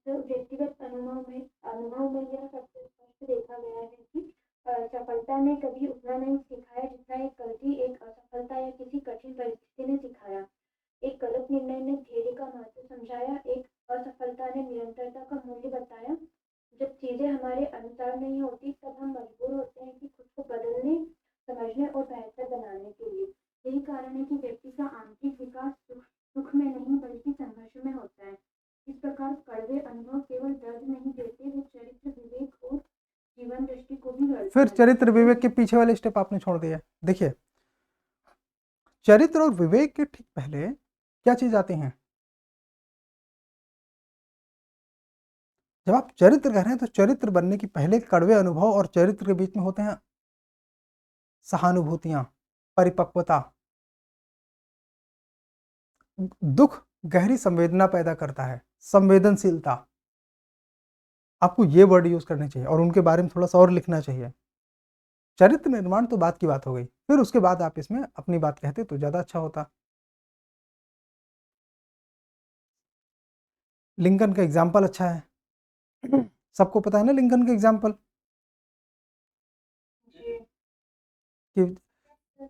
व्यक्तिगत अनुभव में यह सबसे स्पष्ट देखा गया है कि सफलता ने कभी उतना नहीं सिखाया जितना एक गलती, एक असफलता या किसी कठिन परिस्थिति ने सिखाया। एक गलत निर्णय ने धैर्य का महत्व समझाया, एक असफलता ने निरंतरता का मूल्य बताया। जब चीजें हमारे अनुसार नहीं होती तब हम मजबूर होते हैं कि खुद को बदलने, समझने और बेहतर बनाने के लिए। यही कारण है कि व्यक्ति का आंतरिक विकास सुख में नहीं बल्कि संघर्ष में होता है। इस प्रकार कड़वे अनुभव केवल दर्द नहीं देते, वे चरित्र, विवेक और जीवन दृष्टि को भी गढ़ते फिर हैं। चरित्र विवेक के पीछे वाले स्टेप आपने छोड़ दिया। देखिए, चरित्र और विवेक के ठीक पहले क्या चीज आती है? जब आप चरित्र कह रहे हैं तो चरित्र बनने की पहले कड़वे अनुभव और चरित्र के बीच में होते हैं सहानुभूतियां, परिपक्वता। दुख गहरी संवेदना पैदा करता है, संवेदनशीलता। आपको ये वर्ड यूज करने चाहिए और उनके बारे में थोड़ा सा और लिखना चाहिए। चरित्र निर्माण तो बात की बात हो गई, फिर उसके बाद आप इसमें अपनी बात कहते तो ज्यादा अच्छा होता। लिंकन का एग्जाम्पल अच्छा है, सबको पता है ना लिंकन का एग्जाम्पल, कि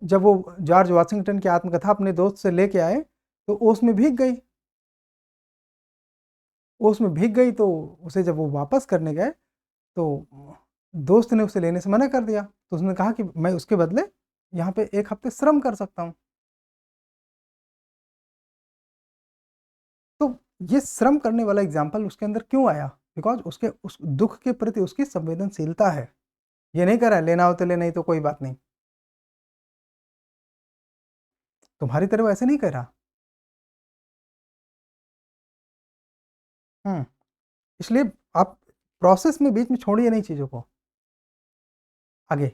जब वो जॉर्ज वाशिंगटन की आत्मकथा अपने दोस्त से लेके आए तो ओस में भीग गई। ओस में भीग गई तो उसे जब वो वापस करने गए तो दोस्त ने उसे लेने से मना कर दिया। तो उसने कहा कि मैं उसके बदले यहाँ पे 1 हफ्ते श्रम कर सकता हूँ। तो ये श्रम करने वाला एग्जाम्पल उसके अंदर क्यों आया? बिकॉज उसके उस दुख के प्रति उसकी संवेदनशीलता है। ये नहीं कह रहा है लेना हो तो ले, नहीं तो कोई बात नहीं। तुम्हारी तरह ऐसे नहीं कह रहा। इसलिए आप प्रोसेस में बीच में छोड़िए नहीं चीजों को। आगे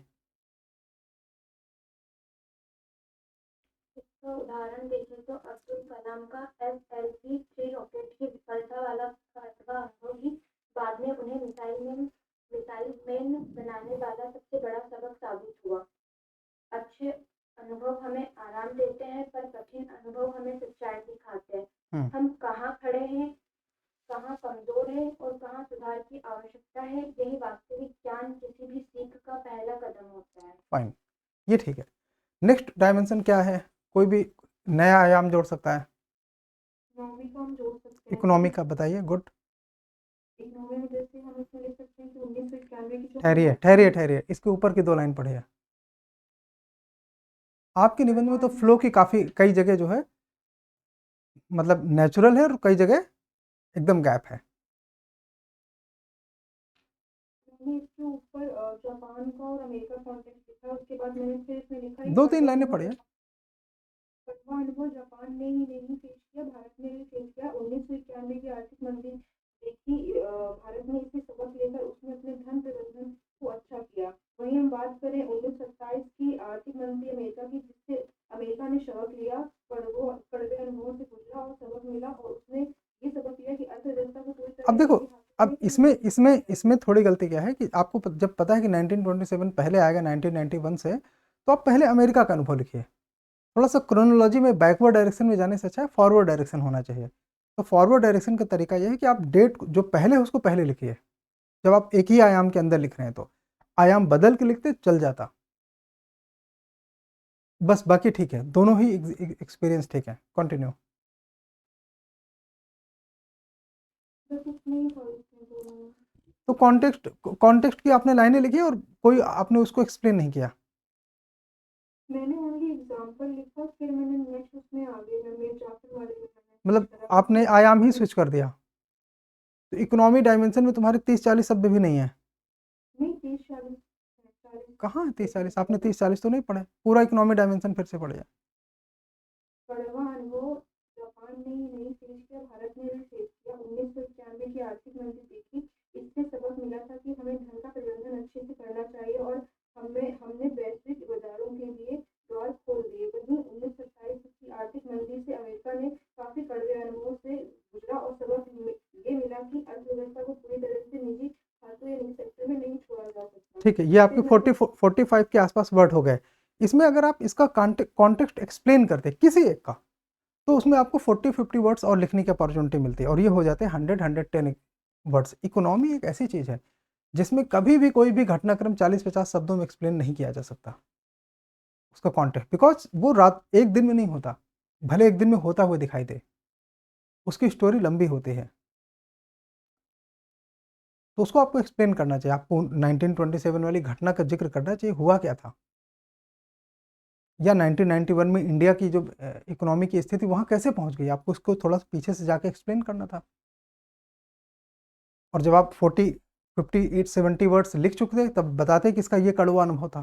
इसका उदाहरण देखें तो अब्दुल कलाम नाम का SLV-3 रॉकेट की विफलता वाला अनुभव ही बाद में उन्हें मिसाइल मैन बनाने वाला सबसे बड़ा सबक साबित हुआ। अच्छे अनुभव हमें आराम देते हैं, पर कठिन अनुभव हमें सच्चाई सिखाते हैं। हम कहाँ खड़े हैं, कहाँ कमजोर हैं और कहाँ सुधार की आवश्यकता है, यही वास्तविक ज्ञान किसी भी सीख का पहला कदम होता है। फाइन, ये ठीक है। नेक्स्ट डायमेंशन क्या है? कोई भी नया आयाम जोड़ सकता है। इकोनॉमी को हम जोड़ सकते हैं। इकोनॉमी का बताइए। गुड। इकोनॉमी में जैसे हम इसमें लिख सकते हैं कि 1991 की जो ठहरिए, इसके ऊपर की 2 लाइन पढ़िए। आपके निबंध में तो फ्लो की कई जगह जो है मतलब नेचुरल है और कई जगह एकदम गैप है। मैंने इसके ऊपर जापान का और अमेरिका कॉन्टेक्स्ट लिखा, उसके बाद मैंने फिर इसमें लिखा 2-3 लाइनें पढ़िए। कड़वा अनुभव जापान ने ही नहीं पेश किया, भारत ने भी पेश किया। 1991 की आर्थिक मंदी देखी, भारत ने इससे सबक लेकर उसने अपने धन प्रबंधन को अच्छा किया। वहीं हम बात करें 1927 की आर्थिक मंदी अमेरिका की, जिससे अमेरिका ने सबक लिया, कड़वे अनुभवों से गुजरा और सबक मिला, और उसने ये सबक लिया कि अर्थव्यवस्था को पूरी तरह अब देखो, अब इसमें थोड़ी गलती क्या है कि आपको जब पता है कि 1927 पहले आएगा 1991 से, तो आप पहले अमेरिका का अनुभव लिखिए। थोड़ा सा क्रोनोलॉजी में बैकवर्ड डायरेक्शन में जाने से अच्छा है फॉरवर्ड डायरेक्शन होना चाहिए। तो फॉरवर्ड डायरेक्शन का तरीका यह है कि आप डेट जो पहले है उसको पहले लिखिए। जब आप एक ही आयाम के अंदर लिख रहे हैं तो आयाम बदल के लिखते चल जाता, बस बाकी ठीक है, दोनों ही एक्सपीरियंस ठीक है। कंटिन्यू। तो कॉन्टेक्स्ट की आपने लाइनें लिखी और कोई आपने उसको एक्सप्लेन नहीं किया। मैंने ओनली एग्जांपल लिखा, फिर मैंने नेक्स्ट उसमें आगे मैं चैप्टर वाले में मतलब आपने आयाम ही स्विच कर दिया। तो इकोनॉमी डायमेंशन में तुम्हारे 30-40 शब्द भी नहीं है। नहीं, 30-40 कहाँ है 30-40? आपने 30-40 तो नहीं पढ़े। पूरा इकोनॉमी डायमेंशन फिर से पढ़िए। कड़वा अनुभव जापान ने ही नहीं पेश किया, भारत ने भी पेश किया। 1991 की आर्थिक मंदी देखी, इससे सबक मिला था कि हमें धन का प्रबंधन अच्छे से करना चाहिए, और हमने वैश्विक बाजारों के लिए द्वार खोल दिए। वहीं 1927 की आर्थिक मंदी से अमेरिका ने काफी कड़वे अनुभव से गुजरा, और सबक ये मिला कि अर्थव्यवस्था को पूरी तरह से निजी खातों या निजी सेक्टर में नहीं छोड़ा जा सकता। ठीक है, ये आपके 45 के आसपास वर्ड हो गए। इसमें अगर आप इसका कॉन्टेक्स्ट एक्सप्लेन करते किसी एक का, तो उसमें आपको 40-50 वर्ड्स और लिखने की अपॉर्चुनिटी मिलती है, और ये हो जाते हैं 100-110 वर्ड्स। इकोनॉमी एक ऐसी चीज़ है जिसमें कभी भी कोई भी घटनाक्रम 40-50 शब्दों में एक्सप्लेन नहीं किया जा सकता उसका कॉन्टेक्स्ट, बिकॉज वो रात एक दिन में नहीं होता, भले एक दिन में होता हुआ दिखाई दे, उसकी स्टोरी लंबी होती है, तो उसको आपको एक्सप्लेन करना चाहिए। आपको 1927 वाली घटना का जिक्र करना चाहिए, हुआ क्या था, या 1991 में इंडिया की जो इकोनॉमी की स्थिति वहाँ कैसे पहुँच गई, आपको उसको थोड़ा सा पीछे से जाके एक्सप्लेन करना था। और जब आप 40, 58, 70 वर्ड्स लिख चुके थे, तब बताते कि इसका ये कड़वा अनुभव था।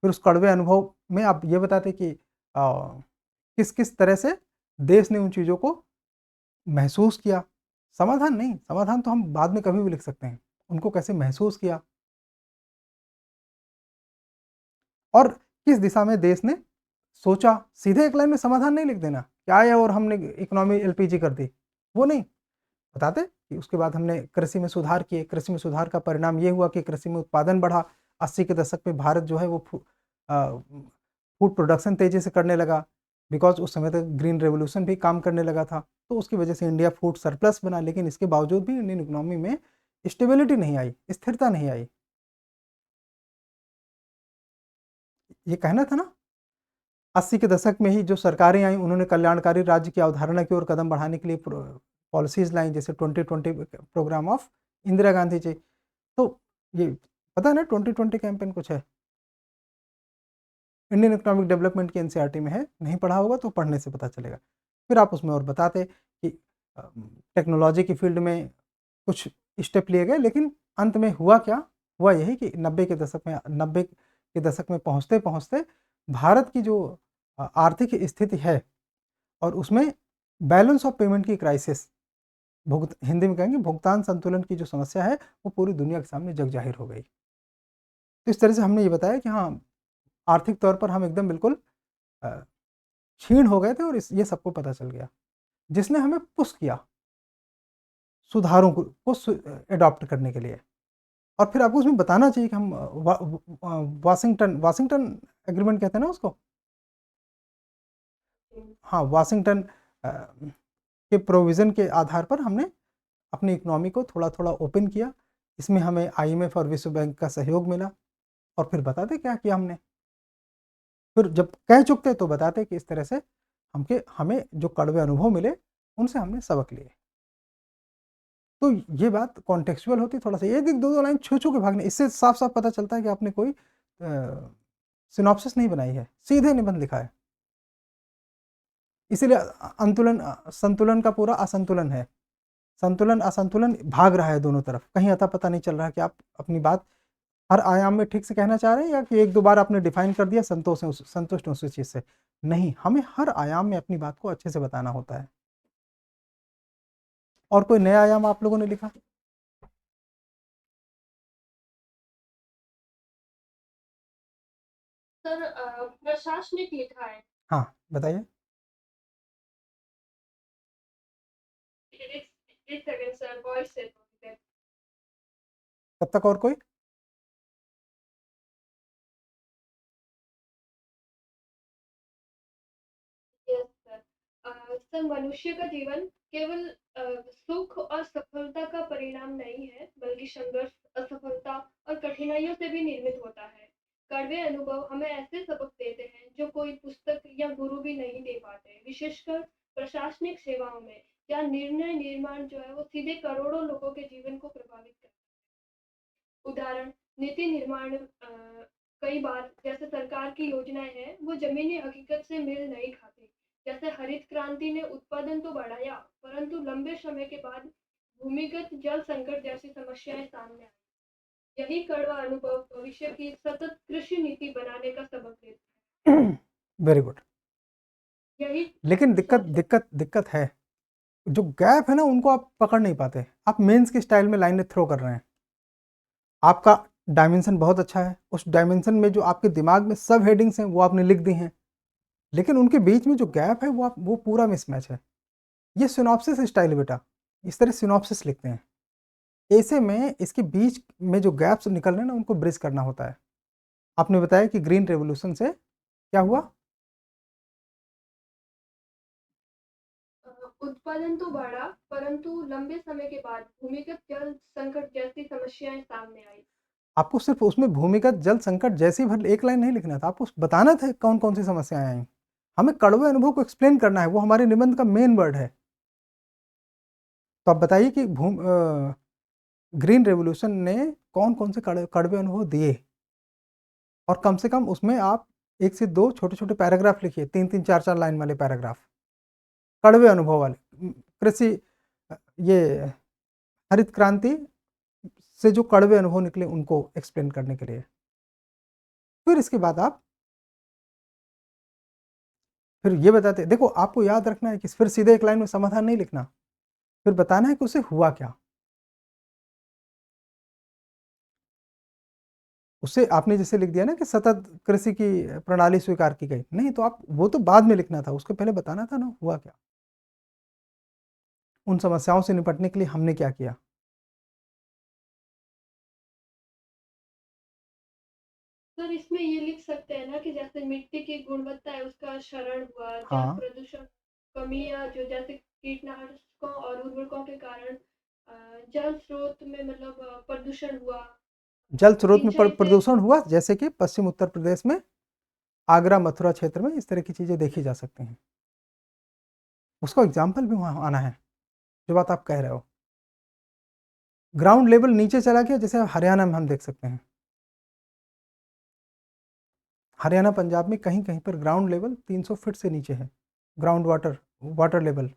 फिर उस कड़वे अनुभव में आप ये बताते कि किस किस तरह से देश ने उन चीज़ों को महसूस किया। समाधान नहीं, समाधान तो हम बाद में कभी भी लिख सकते हैं, उनको कैसे महसूस किया और किस दिशा में देश ने सोचा। सीधे एक लाइन में समाधान नहीं लिख देना, क्या है और हमने इकोनॉमी एलपीजी कर दी, वो नहीं बताते कि उसके बाद हमने कृषि में सुधार किए, कृषि में सुधार का परिणाम ये हुआ कि कृषि में उत्पादन बढ़ा। 80 के दशक में भारत जो है वो फूड प्रोडक्शन तेजी से करने लगा, बिकॉज उस समय तक ग्रीन रेवोल्यूशन भी काम करने लगा था, तो उसकी वजह से इंडिया फूड सरप्लस बना। लेकिन इसके बावजूद भी इंडियन इकोनॉमी में स्टेबिलिटी नहीं आई, स्थिरता नहीं आई। ये कहना था ना, 80 के दशक में ही जो सरकारें आई उन्होंने कल्याणकारी राज्य की अवधारणा की ओर कदम बढ़ाने के लिए पॉलिसीज लाई, जैसे 2020 प्रोग्राम ऑफ इंदिरा गांधी जी। तो ये पता है ना 2020 कैंपेन कुछ है, इंडियन इकोनॉमिक डेवलपमेंट की एनसीईआरटी में है, नहीं पढ़ा होगा तो पढ़ने से पता चलेगा। फिर आप उसमें और बताते कि टेक्नोलॉजी की फील्ड में कुछ स्टेप लिए गए, लेकिन अंत में हुआ क्या, हुआ यही कि 90 के दशक में पहुँचते पहुँचते भारत की जो आर्थिक स्थिति है और उसमें बैलेंस ऑफ पेमेंट की क्राइसिस, हिंदी में कहेंगे भुगतान संतुलन की जो समस्या है, वो पूरी दुनिया के सामने जग जाहिर हो गई। तो इस तरह से हमने ये बताया कि हाँ, आर्थिक तौर पर हम एकदम बिल्कुल क्षीण हो गए थे और ये सबको पता चल गया, जिसने हमें पुश किया सुधारों को अडॉप्ट करने के लिए। और फिर आपको उसमें बताना चाहिए कि हम वाशिंगटन एग्रीमेंट कहते हैं ना उसको, हाँ, वाशिंगटन के प्रोविज़न के आधार पर हमने अपनी इकोनॉमी को थोड़ा थोड़ा ओपन किया। इसमें हमें IMF और विश्व बैंक का सहयोग मिला। और फिर बताते क्या किया हमने, फिर जब कह चुकते तो बताते कि इस तरह से हमें जो कड़वे अनुभव मिले उनसे हमने सबक लिए। तो ये बात कॉन्टेक्चुअल होती, थोड़ा सा एक एक दो दो लाइन छू छू के भागने, इससे साफ साफ पता चलता है कि आपने कोई सिनॉप्सिस नहीं बनाई है, सीधे निबंध लिखा है। इसीलिए संतुलन का पूरा असंतुलन है, संतुलन असंतुलन भाग रहा है दोनों तरफ, कहीं अता पता नहीं चल रहा कि आप अपनी बात हर आयाम में ठीक से कहना चाह रहे हैं या कि एक दो बार आपने डिफाइन कर दिया संतुष्ट उस चीज़ से। नहीं, हमें हर आयाम में अपनी बात को अच्छे से बताना होता है। और कोई नया आयाम आप लोगों ने लिखा? सर प्रशासनिक लिखा है। हाँ बताइए। एक सेकंड सर, वॉइस से तब तक और कोई? Yes sir. सर मनुष्य का जीवन केवल सुख और सफलता का परिणाम नहीं है, बल्कि संघर्ष, असफलता और कठिनाइयों से भी निर्मित होता है। कड़वे अनुभव हमें ऐसे सबक देते हैं जो कोई पुस्तक या गुरु भी नहीं दे पाते, विशेषकर प्रशासनिक सेवाओं में, जहाँ निर्णय निर्माण जो है वो सीधे करोड़ों लोगों के जीवन को प्रभावित करता है। उदाहरण, नीति निर्माण कई बार जैसे सरकार की योजनाएं हैं वो जमीनी हकीकत से मेल नहीं खाती। जैसे हरित क्रांति ने उत्पादन तो बढ़ाया, परंतु लंबे समय के बाद भूमिगत जल संकट जैसी समस्याएं सामने आई। यही कड़वा अनुभव भविष्य की सतत कृषि नीति बनाने का सबक देता है। Very good. यही लेकिन दिक्कत है, जो गैप है ना उनको आप पकड़ नहीं पाते। आप मेंस के स्टाइल में लाइनें थ्रो कर रहे हैं। आपका डायमेंशन बहुत अच्छा है, उस डायमेंशन में जो आपके दिमाग में सब हेडिंग्स हैं वो आपने लिख दी हैं, लेकिन उनके बीच में जो गैप है वो पूरा मिसमैच है। ये सिनॉप्सिस स्टाइल है बेटा, इस तरह सिनॉप्सिस लिखते हैं। ऐसे में इसके बीच में जो गैप्स निकल रहे हैं ना उनको ब्रिज करना होता है। आपने बताया कि ग्रीन रेवोल्यूशन से क्या हुआ? उत्पादन तो बढ़ा, परंतु लंबे समय के बाद भूमिगत जल संकट जैसी समस्याएं सामने आई। आपको सिर्फ उसमें भूमिगत जल संकट जैसी भर एक लाइन नहीं लिखना था, आपको बताना था कौन कौन सी समस्याएं आई। हमें कड़वे अनुभव को एक्सप्लेन करना है, वो हमारे निबंध का मेन वर्ड है। तो आप बताइए कि ग्रीन रेवोल्यूशन ने कौन कौन से कड़वे अनुभव दिए, और कम से कम उसमें आप 1 से 2 छोटे छोटे पैराग्राफ लिखिए, 3-3 4-4 लाइन वाले पैराग्राफ कड़वे अनुभव वाले। कृषि ये हरित क्रांति से जो कड़वे अनुभव निकले उनको एक्सप्लेन करने के लिए। फिर इसके बाद आप फिर ये बताते, देखो आपको याद रखना है कि फिर सीधे एक लाइन में समाधान नहीं लिखना, फिर बताना है कि उसे हुआ क्या। उससे आपने जैसे लिख दिया ना कि सतत कृषि की प्रणाली स्वीकार की गई, नहीं तो आप वो तो बाद में लिखना था, उसके पहले बताना था ना हुआ क्या, उन समस्याओं से निपटने के लिए हमने क्या किया। सर इसमें ये लिख सकते हैं ना कि जैसे मिट्टी की गुणवत्ता है उसका क्षरण हुआ, जल हाँ, प्रदूषण कमी या जो जैसे कीटनाशकों और उर्वरकों के कारण जल स्रोत में मतलब प्रदूषण हुआ। जल स्रोत में सिंचाई से प्रदूषण हुआ, जैसे कि पश्चिम उत्तर प्रदेश में आगरा मथुरा क्षेत्र में इस तरह की चीज़ें देखी जा सकती हैं। उसका एग्जाम्पल भी वहाँ आना है जो बात आप कह रहे हो। ग्राउंड लेवल नीचे चला गया, जैसे हरियाणा में हम देख सकते हैं, हरियाणा पंजाब में कहीं कहीं पर ग्राउंड लेवल 300 फीट से नीचे है, ग्राउंड वाटर लेवल।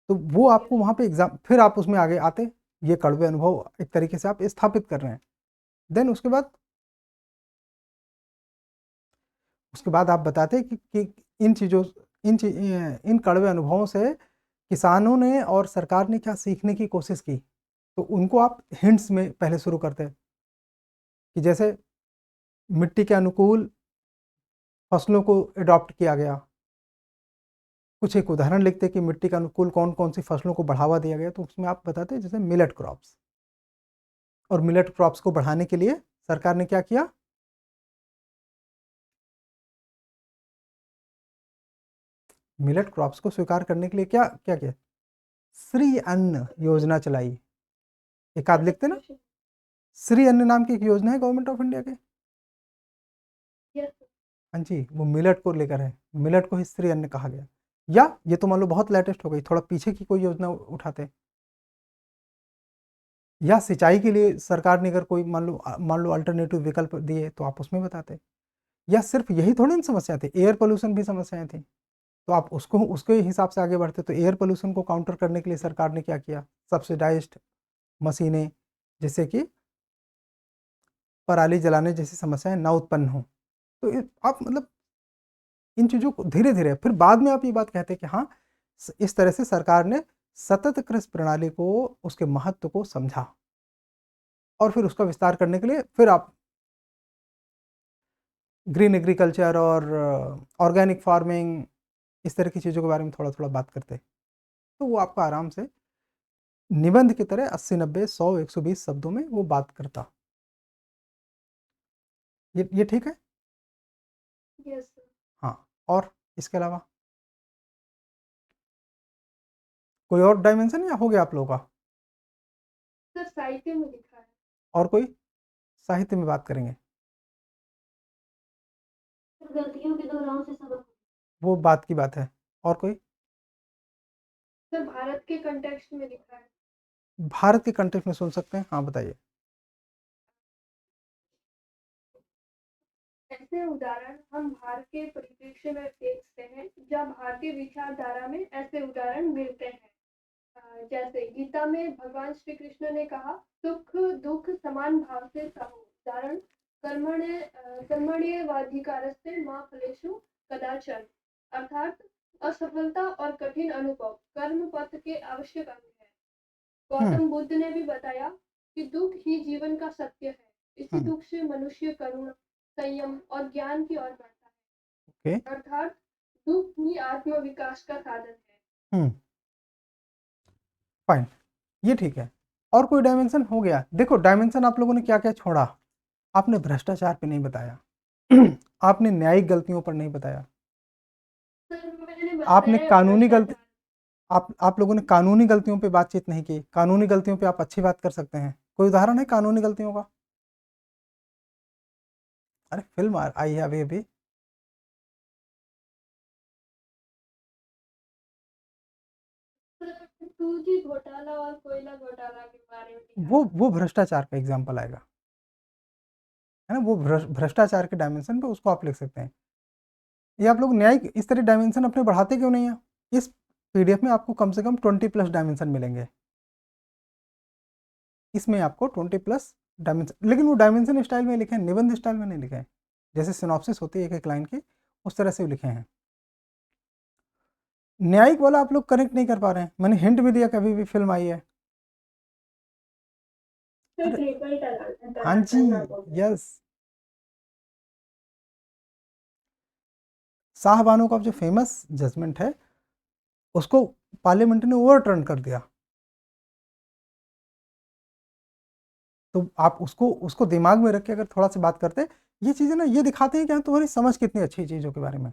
तो वो आपको वहाँ पे एग्जाम, फिर आप उसमें आगे आते, ये कड़वे अनुभव एक तरीके से आप स्थापित कर रहे हैं। देन उसके बाद आप बताते कि इन चीज़ों इन कड़वे अनुभवों से किसानों ने और सरकार ने क्या सीखने की कोशिश की। तो उनको आप हिंट्स में पहले शुरू करते हैं कि जैसे मिट्टी के अनुकूल फसलों को अडॉप्ट किया गया। कुछ एक उदाहरण लिखते कि मिट्टी के अनुकूल कौन कौन सी फसलों को बढ़ावा दिया गया, तो उसमें आप बताते जैसे मिलेट क्रॉप्स। और मिलेट क्रॉप्स को बढ़ाने के लिए सरकार ने क्या किया, मिलेट क्रॉप्स को स्वीकार करने के लिए क्या क्या किया, श्री अन्न योजना चलाई। एक आध लिखते ना, श्री अन्न नाम की एक योजना है गवर्नमेंट ऑफ इंडिया के। यस हाँ जी, वो मिलेट को लेकर है, मिलेट को ही श्री अन्न कहा गया। या ये तो मान लो बहुत लेटेस्ट हो गई, थोड़ा पीछे की कोई योजना उठाते, या सिंचाई के लिए सरकार ने अगर कोई मान लो अल्टरनेटिव विकल्प दिए तो आप उसमें बताते। या सिर्फ यही थोड़ी ना समस्या थी, एयर पोल्यूशन भी समस्याएं थी, तो आप उसको उसके हिसाब से आगे बढ़ते। तो एयर पोल्यूशन को काउंटर करने के लिए सरकार ने क्या किया, सब्सिडाइज्ड मशीनें, जिससे कि पराली जलाने जैसी समस्याएं ना उत्पन्न हो। तो आप मतलब इन चीज़ों को धीरे धीरे, फिर बाद में आप ये बात कहते हैं कि हाँ, इस तरह से सरकार ने सतत कृषि प्रणाली को, उसके महत्व को समझा, और फिर उसका विस्तार करने के लिए फिर आप ग्रीन एग्रीकल्चर और ऑर्गेनिक फार्मिंग, इस तरह की चीज़ों के बारे में थोड़ा थोड़ा बात करते, तो वो आपका आराम से निबंध की तरह 80, 90, 100, 120 शब्दों में वो बात करता। ये ठीक है। यस हाँ, और इसके अलावा कोई और डायमेंशन या हो गया आप लोगों का? सर, साहित्य में लिखा है। और कोई साहित्य में बात करेंगे, गलतियों के दोहराव से सबक। वो बात की बात है। और कोई? सर, भारत के कंटेक्स्ट में लिखा है। भारत के कंटेक्स्ट में सुन सकते हैं, हाँ बताइए। ऐसे उदाहरण हम भारत के परिप्रेक्ष्य में देखते हैं, जब भारतीय विचारधारा में ऐसे उदाहरण मिलते हैं। जैसे गीता में भगवान श्री कृष्ण ने कहा, सुख दुख समान भाव से सहो। उदाहरण, कर्मण्येवाधिकारस्ते मा फलेषु कदाचन, अर्थात असफलता और कठिन अनुभव कर्म पथ के आवश्यक अंग है। गौतम बुद्ध ने भी बताया कि दुख ही जीवन का सत्य है। इसी दुख से मनुष्य करुणा, संयम और ज्ञान की ओर बढ़ता है। अर्थात दुख ही आत्म विकास का साधन है। फाइन, ये ठीक है। और कोई डायमेंशन हो गया? देखो डायमेंशन आप लोगों ने क्या क्या छोड़ा, आपने भ्रष्टाचार पे नहीं बताया, आपने न्यायिक गलतियों पर नहीं बताया, आपने कानूनी गलती, आप लोगों ने कानूनी गलतियों पे बातचीत नहीं की। कानूनी गलतियों पे आप अच्छी बात कर सकते हैं। कोई उदाहरण है कानूनी गलतियों का? अरे फिल्म आई है अभी अभी, 2G घोटाला और कोयला घोटाला के बारे में। वो भ्रष्टाचार का एग्जाम्पल आएगा, है ना, वो भ्रष्टाचार के डायमेंशन पे उसको आप लिख सकते हैं। ये आप लोग न्यायिक इस तरह डायमेंशन अपने बढ़ाते क्यों नहीं है? इस पीडीएफ में आपको कम से कम 20+ डायमेंशन मिलेंगे, इसमें आपको 20+ डायमेंशन, लेकिन वो डायमेंशन स्टाइल में लिखे हैं, निबंध स्टाइल में नहीं लिखे हैं। जैसे सिनॉप्सिस होती है एक एक लाइन की, उस तरह से लिखे हैं। न्यायिक वाला आप लोग कनेक्ट नहीं कर पा रहे हैं, मैंने हिंट भी दिया कभी भी फिल्म आई है। हाँ जी, यस, शाहबानो का जो फेमस जजमेंट है उसको पार्लियामेंट ने ओवरटर्न कर दिया। तो आप उसको दिमाग में रख के अगर थोड़ा सा बात करते, ये चीज़ें ना ये दिखाते हैं कि हाँ तुम्हारी समझ कितनी अच्छी चीज़ों के बारे में,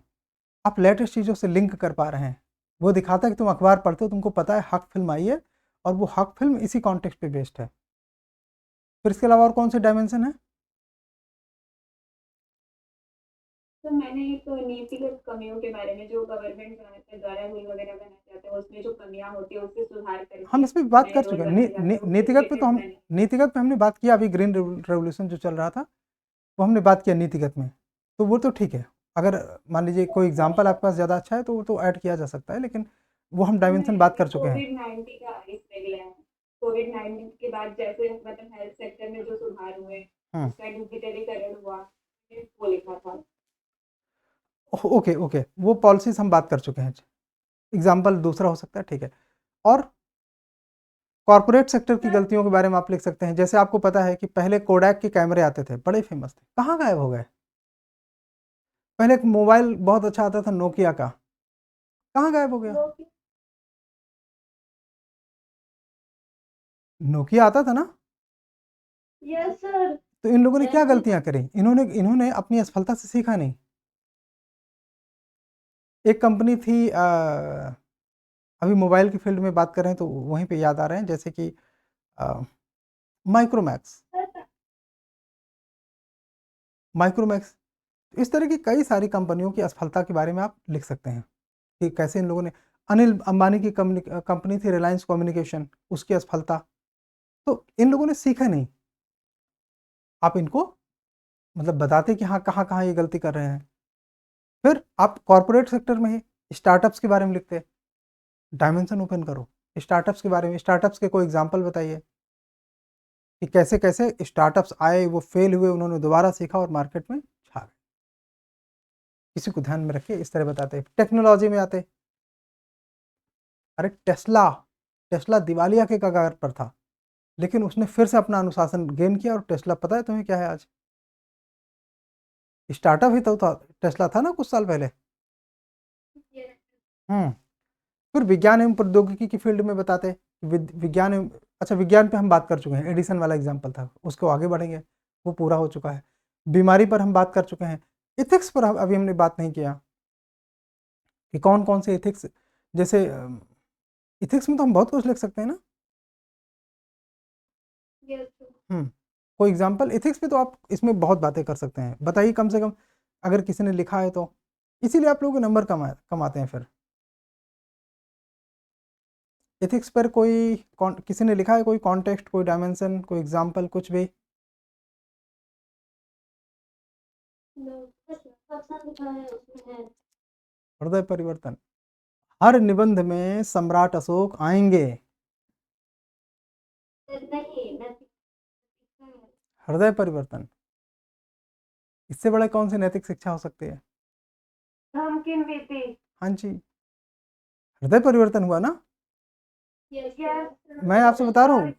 आप लेटेस्ट चीज़ों से लिंक कर पा रहे हैं। वो दिखाता है कि तुम अखबार पढ़ते हो, तुमको पता है हक फिल्म आई है और वो हक फिल्म इसी कॉन्टेक्स्ट पे बेस्ड है। फिर इसके अलावा और कौन से डायमेंशन है? तो मैंने एक नीतिगत कमियों के बारे में, जो गवर्नमेंट द्वारा रूल वगैरह बनाए जाते हैं उसमें जो कमियां होती है उससे सुधार करके हम इस पे बात कर नए चुके रूल हैं, बनाए जाते हैं, नीतिगत पे तो हम मैंने नीतिगत पे हमने बात किया। अभी ग्रीन रेवोल्यूशन जो चल रहा था वो हमने बात किया नीतिगत में, तो वो तो ठीक है। अगर मान लीजिए कोई एग्जाम्पल आपके पास ज़्यादा अच्छा है तो वो तो ऐड किया जा सकता है, लेकिन वो हम डायमेंशन बात कर चुके हैं। कोविड-19 का इसमें लिया है। कोविड-19 के बाद जैसे मतलब हेल्थ सेक्टर में जो सुधार हुए, उसका डिजिटलीकरण हुआ, वो लिखा था। ओके ओके, वो पॉलिसीज हम बात कर चुके हैं। एग्जाम्पल दूसरा हो सकता है, ठीक है। और कॉर्पोरेट सेक्टर की गलतियों के बारे में आप लिख सकते हैं। जैसे आपको पता है कि पहले कोडैक के कैमरे आते थे, बड़े फेमस थे, कहाँ गायब हो गए? पहले एक मोबाइल बहुत अच्छा आता था नोकिया का, कहाँ गायब हो गया? नोकिया आता था ना? Yes sir. तो इन लोगों ने क्या गलतियां करी? इन्होंने इन्होंने अपनी असफलता से सीखा नहीं। एक कंपनी थी अभी मोबाइल की फील्ड में बात कर रहे हैं तो वहीं पे याद आ रहे हैं, जैसे कि माइक्रोमैक्स। माइक्रोमैक्स इस तरह की कई सारी कंपनियों की असफलता के बारे में आप लिख सकते हैं कि कैसे इन लोगों ने, अनिल अंबानी की कंपनी थी रिलायंस कम्युनिकेशन, उसकी असफलता। तो इन लोगों ने सीखा नहीं। आप इनको मतलब बताते कि हाँ कहाँ कहाँ ये गलती कर रहे हैं। फिर आप कॉरपोरेट सेक्टर में ही स्टार्टअप्स के बारे में लिखते, डायमेंशन ओपन करो स्टार्टअप्स के बारे में, स्टार्टअप्स के कोई एग्जांपल बताइए कि कैसे कैसे स्टार्टअप्स आए, वो फेल हुए, उन्होंने दोबारा सीखा और मार्केट में छा गए। किसी को ध्यान में रखिए, इस तरह बताते। टेक्नोलॉजी में आते, अरे टेस्ला, टेस्ला दिवालिया के कगार पर था, लेकिन उसने फिर से अपना अनुशासन गेन किया और टेस्ला पता है तुम्हें क्या है आज? स्टार्टअप ही तो था, टेस्ला था ना कुछ साल पहले। फिर विज्ञान एवं प्रौद्योगिकी की फील्ड में बताते, विज्ञान एवं, अच्छा विज्ञान पे हम बात कर चुके हैं, एडिसन वाला एग्जाम्पल था, उसको आगे बढ़ेंगे, वो पूरा हो चुका है। बीमारी पर हम बात कर चुके हैं। इथिक्स पर अभी हमने बात नहीं किया कि कौन कौन से इथिक्स, जैसे इथिक्स में तो हम बहुत कुछ लिख सकते हैं ना। Yes sir. कोई एग्जाम्पल इथिक्स पे तो आप इसमें बहुत बातें कर सकते हैं, बताइए कम से कम अगर किसी ने लिखा है तो, इसीलिए आप लोगों के नंबर कमाते हैं। फिर एथिक्स पर कोई किसी ने लिखा है, कोई कॉन्टेक्स्ट, कोई डायमेंशन, कोई एग्जाम्पल, कुछ भी? हृदय परिवर्तन, हर निबंध में सम्राट अशोक आएंगे। हृदय परिवर्तन, इससे बड़ा कौन सी नैतिक शिक्षा हो सकती है? धमकिन बीती। हाँ जी, हृदय परिवर्तन हुआ ना। यस मैं आपसे बता रहा हूँ,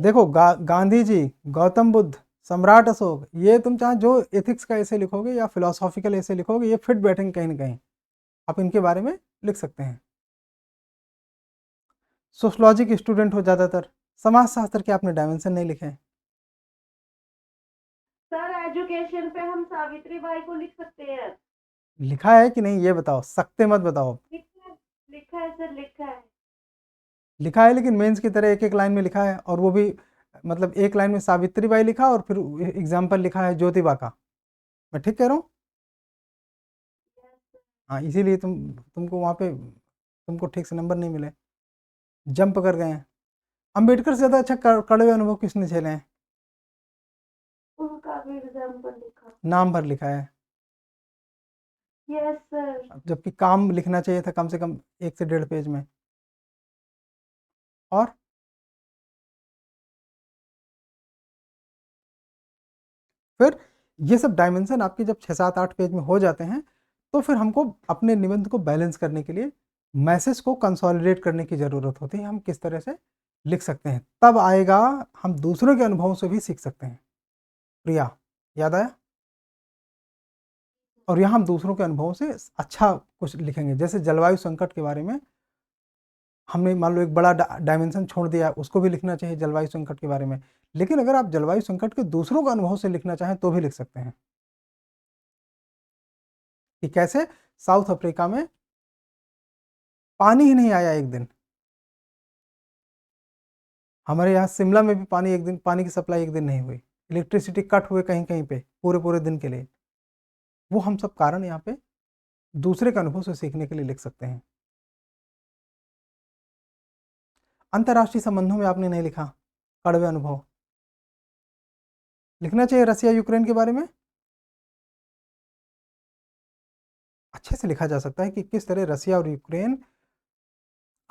देखो गांधी जी, गौतम बुद्ध, सम्राट अशोक, ये तुम चाहे जो एथिक्स का ऐसे लिखोगे या फिलोसॉफिकल ऐसे लिखोगे, ये फिट बैठेंगे कहीं ना कहीं। आप इनके बारे में लिख सकते हैं। सोशलॉजी के स्टूडेंट हो ज़्यादातर, समाजशास्त्र के आपने डायमेंशन नहीं लिखे। सर एजुकेशन पे हम सावित्री बाई को लिख सकते हैं। लिखा है कि नहीं ये बताओ, सकते मत बताओ। लिखा है सर, लिखा है। लिखा है, लेकिन मेंस की तरह एक एक लाइन में लिखा है, और वो भी मतलब एक लाइन में सावित्री बाई लिखा और फिर एग्जाम्पल लिखा है ज्योतिबा का। मैं ठीक कह रहा हूँ? हाँ, इसीलिए तुमको वहाँ पे तुमको ठीक से नंबर नहीं मिले, जंप कर गए हैं। अंबेडकर से ज़्यादा अच्छा कड़वे अनुभव किसने झेले हैं? उनका भी एग्जाम्पल लिखा। नाम भर लिखा है। Yes sir. जबकि काम लिखना चाहिए था कम से कम 1 से 1.5 पेज में। और फिर ये सब डायमेंशन आपके जब 6, 7, 8 पेज में हो जाते हैं, तो फिर हमको अपने निबंध को बैलेंस करने के लिए मैसेज को कंसोलिडेट करने की ज़रूरत होती है। हम किस तरह से लिख सकते हैं, तब आएगा हम दूसरों के अनुभवों से भी सीख सकते हैं। प्रिया, याद आया? और यहाँ हम दूसरों के अनुभवों से अच्छा कुछ लिखेंगे। जैसे जलवायु संकट के बारे में हमने मान लो एक बड़ा डायमेंशन छोड़ दिया, उसको भी लिखना चाहिए जलवायु संकट के बारे में। लेकिन अगर आप जलवायु संकट के दूसरों के अनुभव से लिखना चाहें तो भी लिख सकते हैं कि कैसे साउथ अफ्रीका में पानी ही नहीं आया एक दिन। हमारे यहाँ शिमला में भी पानी एक दिन, पानी की सप्लाई एक दिन नहीं हुई, इलेक्ट्रिसिटी कट हुए कहीं कहीं पे पूरे पूरे दिन के लिए। वो हम सब कारण यहाँ पे दूसरे के अनुभव से सीखने के लिए लिख सकते हैं। अंतर्राष्ट्रीय संबंधों में आपने नहीं लिखा कड़वे अनुभव, लिखना चाहिए रसिया यूक्रेन के बारे में। अच्छे से लिखा जा सकता है कि किस तरह रसिया और यूक्रेन,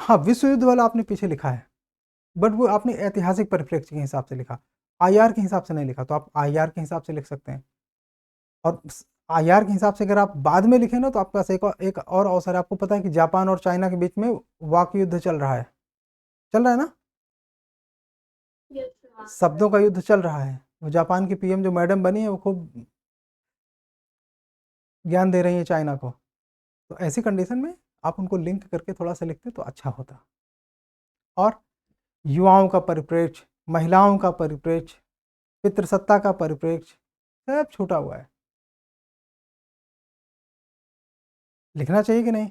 हाँ विश्व युद्ध वाला आपने पीछे लिखा है, बट वो आपने ऐतिहासिक परिप्रेक्ष्य के हिसाब से लिखा, आईआर के हिसाब से नहीं लिखा। तो आप आईआर के हिसाब से लिख सकते हैं। और आईआर के हिसाब से अगर आप बाद में लिखें ना, तो आपके पास एक और अवसर है। आपको पता है कि जापान और चाइना के बीच में वाक युद्ध चल रहा है, चल रहा है ना, यस सर। शब्दों का युद्ध चल रहा है। वो जापान की पीएम जो मैडम बनी है, वो खूब ज्ञान दे रही हैं चाइना को, तो ऐसी कंडीशन में आप उनको लिंक करके थोड़ा सा लिखते तो अच्छा होता। और युवाओं का परिप्रेक्ष्य, महिलाओं का परिप्रेक्ष्य, पितृसत्ता का परिप्रेक्ष्य, सब छूटा हुआ है। लिखना चाहिए कि नहीं?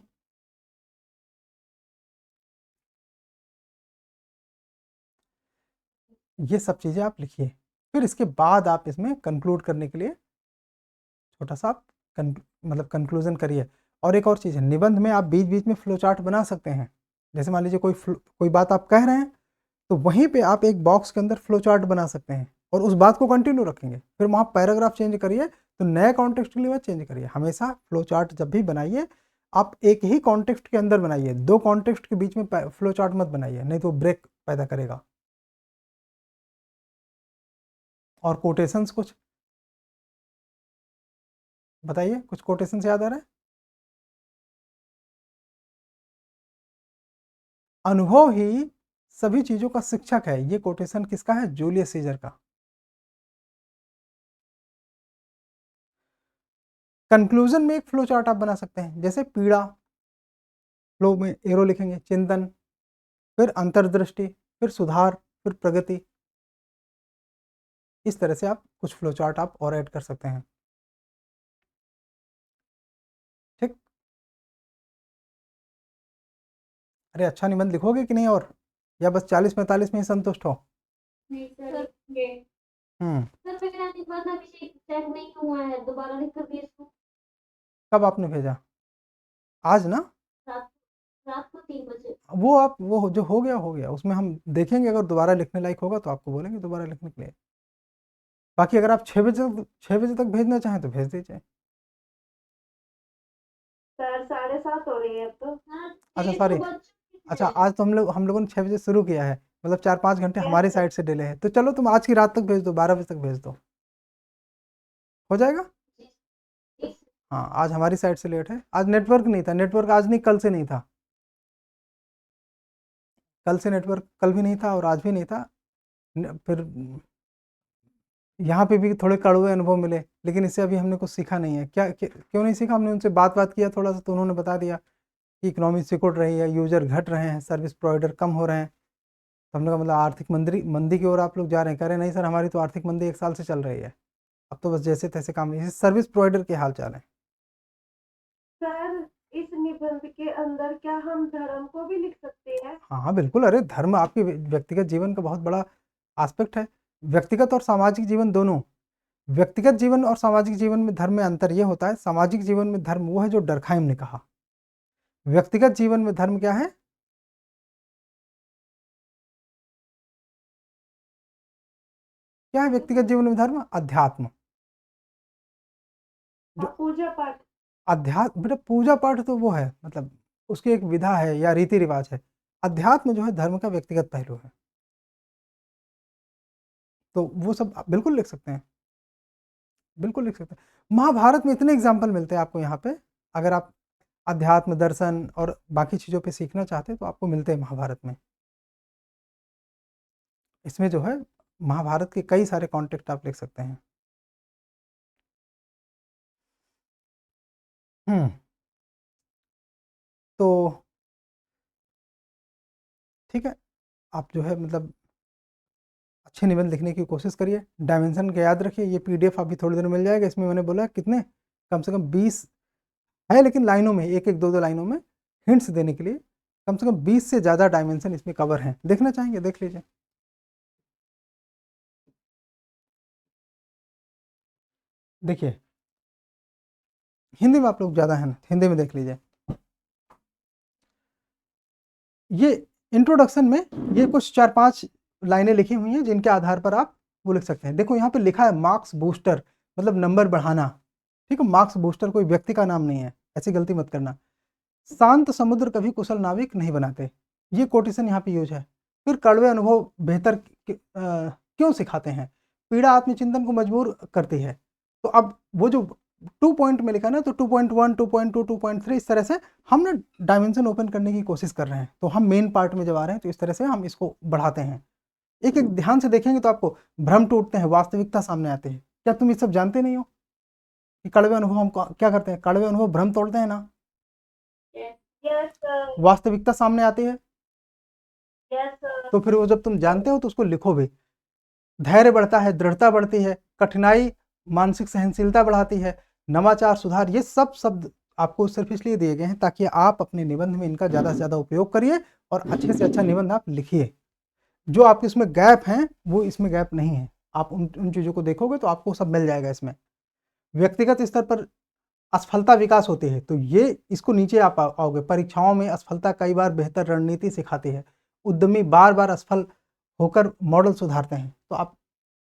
ये सब चीज़ें आप लिखिए, फिर इसके बाद आप इसमें कंक्लूड करने के लिए छोटा सा आप मतलब कंक्लूजन करिए। और एक और चीज़ है, निबंध में आप बीच बीच में फ्लो चार्ट बना सकते हैं। जैसे मान लीजिए कोई बात आप कह रहे हैं, तो वहीं पे आप एक बॉक्स के अंदर फ्लो चार्ट बना सकते हैं और उस बात को कंटिन्यू रखेंगे। फिर वहाँ पैराग्राफ चेंज करिए तो नए कॉन्टेक्स्ट के लिए मत चेंज करिए। हमेशा फ्लो चार्ट जब भी बनाइए आप एक ही कॉन्टेक्स्ट के अंदर बनाइए, 2 कॉन्टेक्स्ट के बीच में फ्लो चार्ट मत बनाइए, नहीं तो ब्रेक पैदा करेगा। और कोटेशंस कुछ बताइए, कुछ कोटेशंस याद आ रहा है? अनुभव ही सभी चीज़ों का शिक्षक है, ये कोटेशन किसका है? जूलियस सीजर का। कंक्लूजन में एक फ्लो चार्ट आप बना सकते हैं, जैसे पीड़ा, फ्लो में एरो लिखेंगे, चिंतन, फिर अंतर्दृष्टि, फिर सुधार, फिर प्रगति। इस तरह से आप कुछ फ्लो चार्ट आप और ऐड कर सकते हैं। ठीक, अरे अच्छा निबंध लिखोगे कि नहीं, और या बस 40-45 में ही संतुष्ट हो? नहीं सर, ये सर मेरा निबंध अभी चेक नहीं हुआ है, दोबारा लिख कर भेज दूं? कब आपने भेजा? आज ना? रात को 3 बजे। वो जो हो गया, उसमें हम देखेंगे, अगर दोबारा लिखने लायक होगा तो आपको बोलेंगे दोबारा लिखने के लिए। बाकी अगर आप 6 बजे तक भेजना चाहें तो भेज दीजिए। सर 7:30 हो रही है अब तो। अच्छा सॉरी, अच्छा आज तो हम लोगों ने 6 बजे शुरू किया है, मतलब 4-5 घंटे हमारी साइड से डिले है। तो चलो तुम आज की रात तक भेज दो, 12 बजे तक भेज दो, हो जाएगा। हाँ आज हमारी साइड से लेट है, आज नेटवर्क नहीं था, नेटवर्क आज नहीं कल से नहीं था, कल से नेटवर्क कल भी नहीं था और आज भी नहीं था। फिर यहाँ पे भी थोड़े कड़वे अनुभव मिले, लेकिन इससे अभी हमने कुछ सीखा नहीं है। क्यों नहीं सीखा? हमने उनसे बात किया थोड़ा सा, तो उन्होंने बता दिया कि इकोनॉमी सिकुड़ रही है, यूजर घट रहे हैं, सर्विस प्रोवाइडर कम हो रहे हैं। तो हमने कहा मतलब आर्थिक मंदी की ओर आप लोग जा रहे हैं? कह रहे नहीं सर, हमारी तो आर्थिक मंदी 1 साल से चल रही है, अब तो बस जैसे तैसे काम नहीं। सर्विस प्रोवाइडर के हाल चाल है। सर इस निबंध के अंदर क्या हम धर्म को भी लिख सकते हैं? हाँ हाँ बिल्कुल, अरे धर्म आपके व्यक्तिगत जीवन का बहुत बड़ा एस्पेक्ट है। व्यक्तिगत और सामाजिक जीवन दोनों। व्यक्तिगत जीवन और सामाजिक जीवन में धर्म में अंतर ये होता है, सामाजिक जीवन में धर्म वो है जो डरखाइम ने कहा। व्यक्तिगत जीवन में धर्म क्या है? क्या है व्यक्तिगत जीवन में धर्म? अध्यात्म। जो पूजा पाठ। अध्यात्म बेटा, पूजा पाठ तो वो है, मतलब उसकी एक विधा है या रीति रिवाज है। अध्यात्म जो है धर्म का व्यक्तिगत पहलू है। तो वो सब आप बिल्कुल लिख सकते हैं, बिल्कुल लिख सकते हैं। महाभारत में इतने एग्जाम्पल मिलते हैं आपको यहाँ पे, अगर आप अध्यात्म, दर्शन और बाकी चीज़ों पे सीखना चाहते हैं तो आपको मिलते हैं महाभारत में। इसमें जो है महाभारत के कई सारे कॉन्टेक्ट आप लिख सकते हैं। तो ठीक है, आप जो है मतलब अच्छे निबंध लिखने की कोशिश करिए। डायमेंशन का याद रखिए, ये पीडीएफ अभी थोड़ी देर में मिल जाएगा। इसमें मैंने बोला कितने, कम से कम 20 है, लेकिन लाइनों में एक एक 2-2 लाइनों में हिंट्स देने के लिए कम से कम 20 से ज़्यादा डायमेंशन इसमें कवर हैं। देखना चाहेंगे देख लीजिए। देखिए हिंदी में आप लोग ज़्यादा हैं ना, हिंदी में देख लीजिए। ये इंट्रोडक्शन में ये कुछ 4-5 लाइनें लिखी हुई हैं जिनके आधार पर आप वो लिख सकते हैं। देखो यहाँ पे लिखा है मार्क्स बूस्टर, मतलब नंबर बढ़ाना। ठीक है, मार्क्स बूस्टर कोई व्यक्ति का नाम नहीं है, ऐसी गलती मत करना। शांत समुद्र कभी कुशल नाविक नहीं बनाते, ये कोटेशन यहाँ पे यूज है। फिर कड़वे अनुभव बेहतर क्यों सिखाते हैं? पीड़ा आत्मचिंतन को मजबूर करती है। तो अब वो जो 2 पॉइंट में लिखा ना, तो 2.1, 2.2, 2.3 इस तरह से हम ना डायमेंशन ओपन करने की कोशिश कर रहे हैं। तो हम मेन पार्ट में जब आ रहे हैं तो इस तरह से हम इसको बढ़ाते हैं। एक एक ध्यान से देखेंगे तो आपको भ्रम टूटते हैं, वास्तविकता सामने आते हैं। क्या तुम ये सब जानते नहीं हो? कि कड़वे अनुभव हम क्या करते हैं, कड़वे अनुभव भ्रम तोड़ते हैं ना, यस सर, वास्तविकता सामने आती है। यस सर, तो फिर वो जब तुम जानते हो तो उसको लिखो भी। धैर्य बढ़ता है, दृढ़ता बढ़ती है, कठिनाई मानसिक सहनशीलता बढ़ाती है, नवाचार सुधार, ये सब शब्द आपको सिर्फ इसलिए दिए गए हैं ताकि आप अपने निबंध में इनका ज़्यादा से ज़्यादा उपयोग करिए और अच्छे से अच्छा निबंध आप लिखिए। जो आपके इसमें गैप हैं वो इसमें गैप नहीं है, आप उन चीज़ों को देखोगे तो आपको सब मिल जाएगा इसमें। व्यक्तिगत स्तर पर असफलता विकास होती है, तो ये इसको नीचे आप आओगे। परीक्षाओं में असफलता कई बार बेहतर रणनीति सिखाती है। उद्यमी बार बार असफल होकर मॉडल सुधारते हैं, तो आप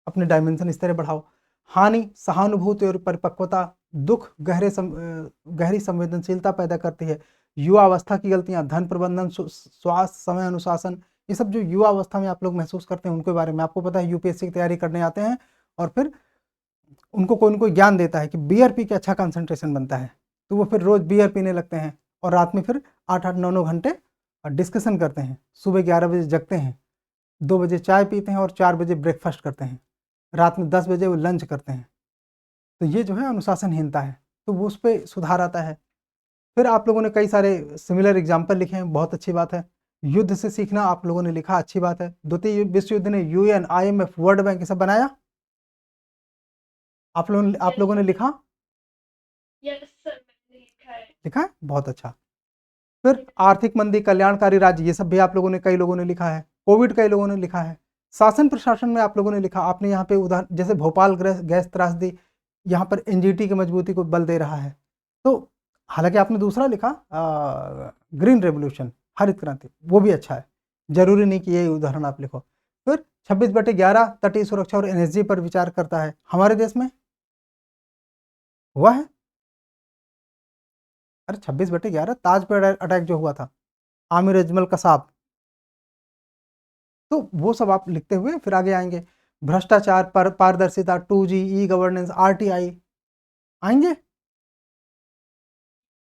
अपने डायमेंशन इस तरह बढ़ाओ। हानि सहानुभूति और परिपक्वता, दुख गहरी संवेदनशीलता पैदा करती है। युवा अवस्था की गलतियां, धन प्रबंधन, स्वास्थ्य, समय अनुशासन, ये सब जो युवा अवस्था में आप लोग महसूस करते हैं उनके बारे में आपको पता है। यूपीएससी की तैयारी करने आते हैं और फिर उनको कोई न कोई ज्ञान देता है कि बियर पी के अच्छा कंसंट्रेशन बनता है, तो वो फिर रोज़ बियर पीने लगते हैं और रात में फिर 8-8, 9-9 घंटे डिस्कशन करते हैं। सुबह 11 बजे जगते हैं, 2 बजे चाय पीते हैं और 4 बजे ब्रेकफास्ट करते हैं, रात में 10 बजे वो लंच करते हैं। तो ये जो है अनुशासनहीनता है, तो वो उस पर सुधार आता है। फिर आप लोगों ने कई सारे सिमिलर एग्जाम्पल लिखे हैं, बहुत अच्छी बात है। युद्ध से सीखना आप लोगों ने लिखा, अच्छी बात है। द्वितीय विश्व युद्ध ने यूएन, IMF, वर्ल्ड बैंक ये सब बनाया, आप लोगों ने लिखा, यस सर, मैंने लिखा है। लिखा है, बहुत अच्छा। फिर आर्थिक मंदी, कल्याणकारी राज्य, ये सब भी आप लोगों ने, कई लोगों ने लिखा है। कोविड कई लोगों ने लिखा है। शासन प्रशासन में आप लोगों ने लिखा, आपने यहाँ पे उदाहरण जैसे भोपाल गैस त्रासदी, यहाँ पर एनजीटी की मजबूती को बल दे रहा है। तो हालांकि आपने दूसरा लिखा ग्रीन रेवोल्यूशन, हरित क्रांति, वो भी अच्छा है, जरूरी नहीं कि ये उदाहरण आप लिखो। फिर 26/11 तटीय सुरक्षा और एनएसजी पर विचार करता है, हमारे देश में हुआ है। अरे 26/11 ताज पर अटैक जो हुआ था, आमिर अजमल कसाब, तो वो सब आप लिखते हुए फिर आगे आएंगे। भ्रष्टाचार, पारदर्शिता, 2G, ई गवर्नेंस, RTI आएंगे,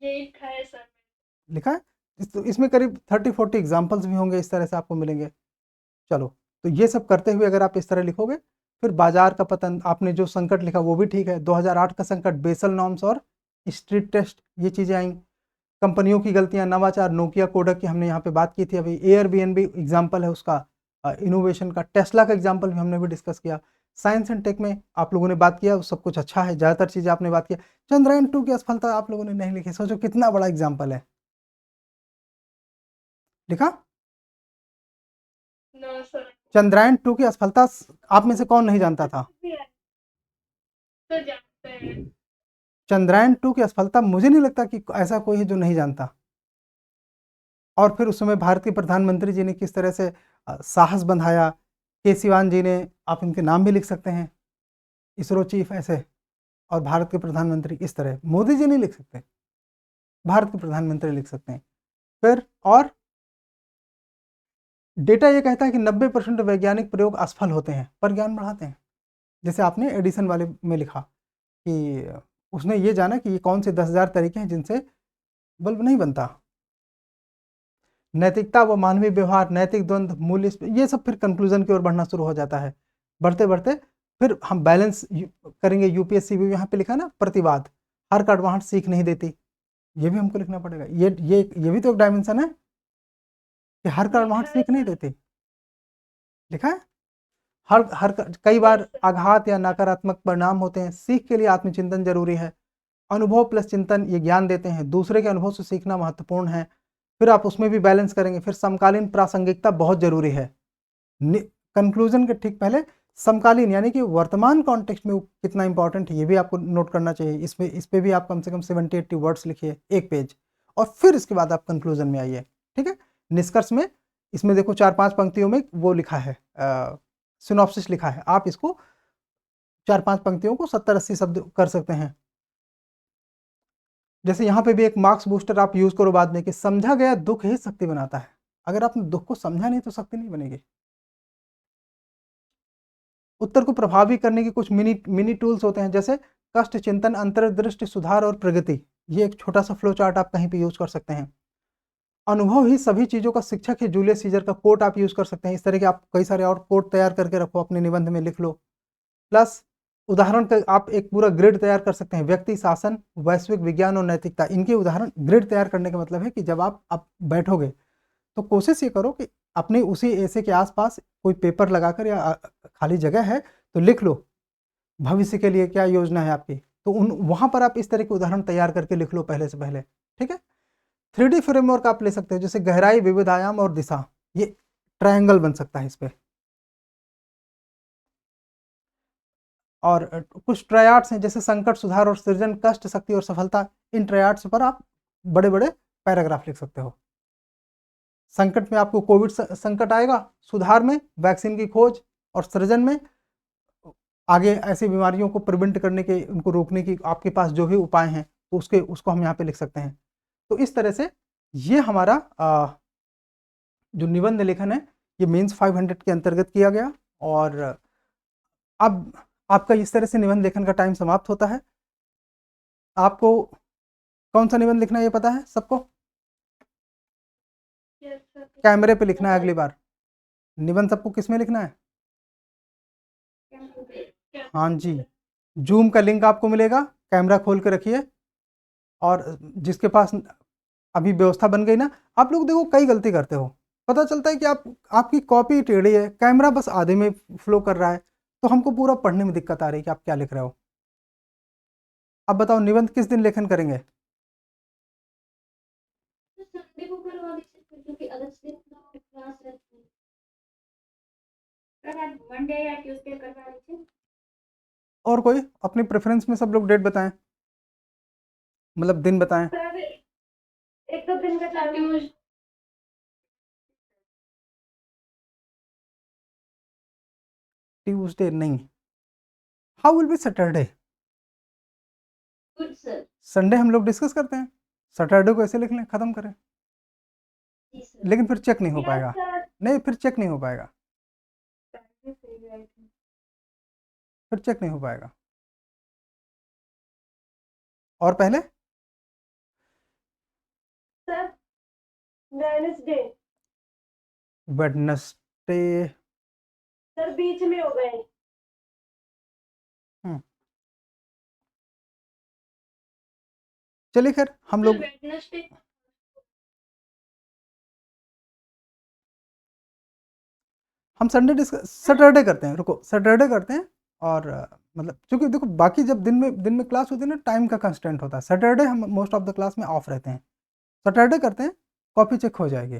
ये लिखा है सर। लिखा है। इसमें करीब 30-40 एग्जाम्पल्स भी होंगे, इस तरह से आपको मिलेंगे। चलो, तो ये सब करते हुए अगर आप इस तरह लिखोगे, फिर बाजार का पतन, आपने जो संकट लिखा वो भी ठीक है। 2008 का संकट, बेसल नॉर्म्स और स्ट्रीट टेस्ट, ये चीज़ें आई। कंपनियों की गलतियां, नवाचार, नोकिया, कोडक की हमने यहाँ पे बात की थी अभी। एयरबीएनबी एग्जाम्पल है उसका, इनोवेशन का। टेस्ला का एग्जाम्पल भी हमने भी डिस्कस किया। साइंस एंड टेक में आप लोगों ने बात किया, सब कुछ अच्छा है, ज़्यादातर चीज़ें आपने बात किया। चंद्रयान 2 की असफलता आप लोगों ने नहीं लिखी, सोचो कितना बड़ा एग्जाम्पल है, लिखा। No sir. चंद्रयान 2 की असफलता आप में से कौन नहीं जानता था? तो जानते हैं। चंद्रयान 2 की असफलता मुझे नहीं लगता कि ऐसा कोई है जो नहीं जानता। और फिर उस समय भारत के प्रधानमंत्री जी ने किस तरह से साहस बंधाया। के सिवान जी ने, आप इनके नाम भी लिख सकते हैं, इसरो चीफ ऐसे, और भारत के प्रधानमंत्री इस तरह। मोदी जी नहीं लिख सकते, भारत के प्रधानमंत्री लिख सकते हैं। फिर और डेटा ये कहता है कि 90% वैज्ञानिक प्रयोग असफल होते हैं पर ज्ञान बढ़ाते हैं। जैसे आपने एडिसन वाले में लिखा कि उसने ये जाना कि ये कौन से 10,000 तरीके हैं जिनसे बल्ब नहीं बनता। नैतिकता व मानवीय व्यवहार, नैतिक द्वंद्व, मूल्य, ये सब फिर कंक्लूजन की ओर बढ़ना शुरू हो जाता है। बढ़ते बढ़ते फिर हम बैलेंस करेंगे। यूपीएससी भी यहाँ पे लिखा ना, प्रतिवाद, हर कड़वाहट सीख नहीं देती, ये भी हमको लिखना पड़ेगा। ये भी तो एक डायमेंशन है कि हर कड़वाहट सीख नहीं देती, लिखा है। हर कई बार आघात या नकारात्मक परिणाम होते हैं, सीख के लिए आत्मचिंतन जरूरी है। अनुभव प्लस चिंतन, ये ज्ञान देते हैं, दूसरे के अनुभव से सीखना महत्वपूर्ण है। फिर आप उसमें भी बैलेंस करेंगे। फिर समकालीन प्रासंगिकता बहुत जरूरी है। कंक्लूजन के ठीक पहले समकालीन, यानी कि वर्तमान कॉन्टेक्स्ट में कितना इंपॉर्टेंट है, ये भी आपको नोट करना चाहिए। इस पे भी आप कम से कम 70-80 वर्ड्स लिखिए, एक पेज, और फिर इसके बाद आप कंक्लूजन में आइए। ठीक है, निष्कर्ष में इसमें देखो 4-5 पंक्तियों में वो लिखा है, सिनॉप्सिस लिखा है। आप इसको 4-5 पंक्तियों को 70-80 शब्द कर सकते हैं। जैसे यहाँ पे भी एक मार्क्स बूस्टर आप यूज करो बाद में, कि समझा गया दुख ही शक्ति बनाता है। अगर आपने दुख को समझा नहीं तो शक्ति नहीं बनेगी। उत्तर को प्रभावी करने के कुछ मिनी टूल्स होते हैं, जैसे कष्ट, चिंतन, अंतर्दृष्टि, सुधार और प्रगति। ये एक छोटा सा फ्लो चार्ट आप कहीं पे यूज कर सकते हैं। अनुभव ही सभी चीजों का शिक्षक है, जूलियस सीजर का कोट आप यूज कर सकते हैं। इस तरह के आप कई सारे और कोट तैयार करके रखो, अपने निबंध में लिख लो। प्लस उदाहरण का आप एक पूरा ग्रिड तैयार कर सकते हैं, व्यक्ति, शासन, वैश्विक विज्ञान और नैतिकता, इनके उदाहरण। ग्रिड तैयार करने का मतलब है कि जब आप बैठोगे तो कोशिश ये करो कि अपने उसी ऐसे के आसपास कोई पेपर लगाकर या खाली जगह है तो लिख लो भविष्य के लिए क्या योजना है आपकी, तो उन वहाँ पर आप इस तरह के उदाहरण तैयार करके लिख लो पहले से पहले, ठीक है। 3D फ्रेमवर्क आप ले सकते हो, जैसे गहराई, विविध आयाम और दिशा, ये ट्रायंगल बन सकता है इस पे। और कुछ ट्रायड्स हैं जैसे संकट, सुधार और सृजन, कष्ट, शक्ति और सफलता, इन ट्रायड्स पर आप बड़े बड़े पैराग्राफ लिख सकते हो। संकट में आपको कोविड संकट आएगा, सुधार में वैक्सीन की खोज, और सृजन में आगे ऐसी बीमारियों को प्रिवेंट करने के, उनको रोकने की आपके पास जो भी उपाय हैं तो उसको हम यहाँ पे लिख सकते हैं। तो इस तरह से ये हमारा जो निबंध लेखन है ये मेंस 500 के अंतर्गत किया गया। और अब आपका इस तरह से निबंध लेखन का टाइम समाप्त होता है। आपको कौन सा निबंध लिखना है ये पता है सबको? Yes, sir. कैमरे पे लिखना है अगली बार। निबंध सबको किस में लिखना है? हाँ जी, जूम का लिंक आपको मिलेगा, कैमरा खोल के रखिए। और जिसके पास अभी व्यवस्था बन गई ना, आप लोग देखो कई गलती करते हो, पता चलता है कि आपकी कॉपी टेढ़ी है, कैमरा बस आधे में फ्लो कर रहा है, तो हमको पूरा पढ़ने में दिक्कत आ रही है कि आप क्या लिख रहे हो। अब बताओ निबंध किस दिन लेखन करेंगे? संडे को करवा दीजिए क्योंकि अदर दिन तो क्लास रहती है। सर आप मंडे या ट्यूसडे करवा दीजिए। और कोई अपनी प्रेफरेंस में सब लोग डेट बताएं, मतलब दिन बताएं। सर एक दो दिन का टाइम। ट्यूसडे नहीं, how will be Saturday? Good sir. Sunday हम लोग डिस्कस करते हैं, सैटरडे को ऐसे लिख लें, खत्म करें। जी सर। लेकिन फिर चेक नहीं हो पाएगा, सर नहीं फिर चेक नहीं हो पाएगा, फिर चेक नहीं हो पाएगा। और पहले सर वेडनेसडे वेडनेसडे, सर बीच में हो गए। चलिए खैर हम लोग वेडनेसडे हम सैटरडे करते हैं, रुको सैटरडे करते हैं। और मतलब क्योंकि देखो बाकी जब दिन में क्लास होती है ना, टाइम का कंस्टेंट होता है, सैटरडे हम मोस्ट ऑफ द क्लास में ऑफ रहते हैं। सैटरडे करते हैं, कॉपी चेक हो जाएगी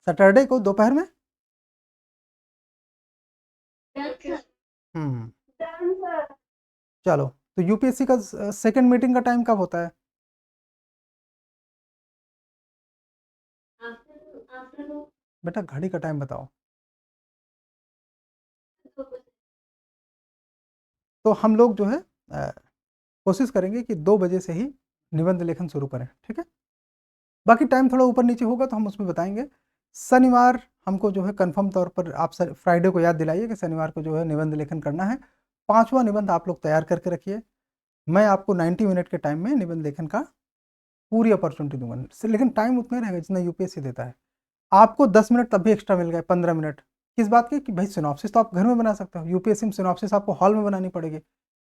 सैटरडे को दोपहर में। Done sir. Done sir. चलो, तो यूपीएससी का सेकंड मीटिंग का टाइम कब होता है? आफ्टरनून बेटा घड़ी का टाइम बताओ। तो हम लोग जो है कोशिश करेंगे कि 2 बजे से ही निबंध लेखन शुरू करें, ठीक है। बाकी टाइम थोड़ा ऊपर नीचे होगा तो हम उसमें बताएंगे। शनिवार हमको जो है कंफर्म तौर पर आप फ्राइडे को याद दिलाइए कि शनिवार को जो है निबंध लेखन करना है। 5वां निबंध आप लोग तैयार करके रखिए। मैं आपको 90 मिनट के टाइम में निबंध लेखन का पूरी अपॉर्चुनिटी दूंगा, लेकिन टाइम उतना रहेगा जितना यूपीएससी देता है। आपको 10 मिनट तब भी एक्स्ट्रा मिल गए, 15 मिनट किस बात की कि भाई सिनॉप्सिस तो आप घर में बना सकते हो, यूपीएससी में सिनॉप्सिस आपको हॉल में बनानी पड़ेगी।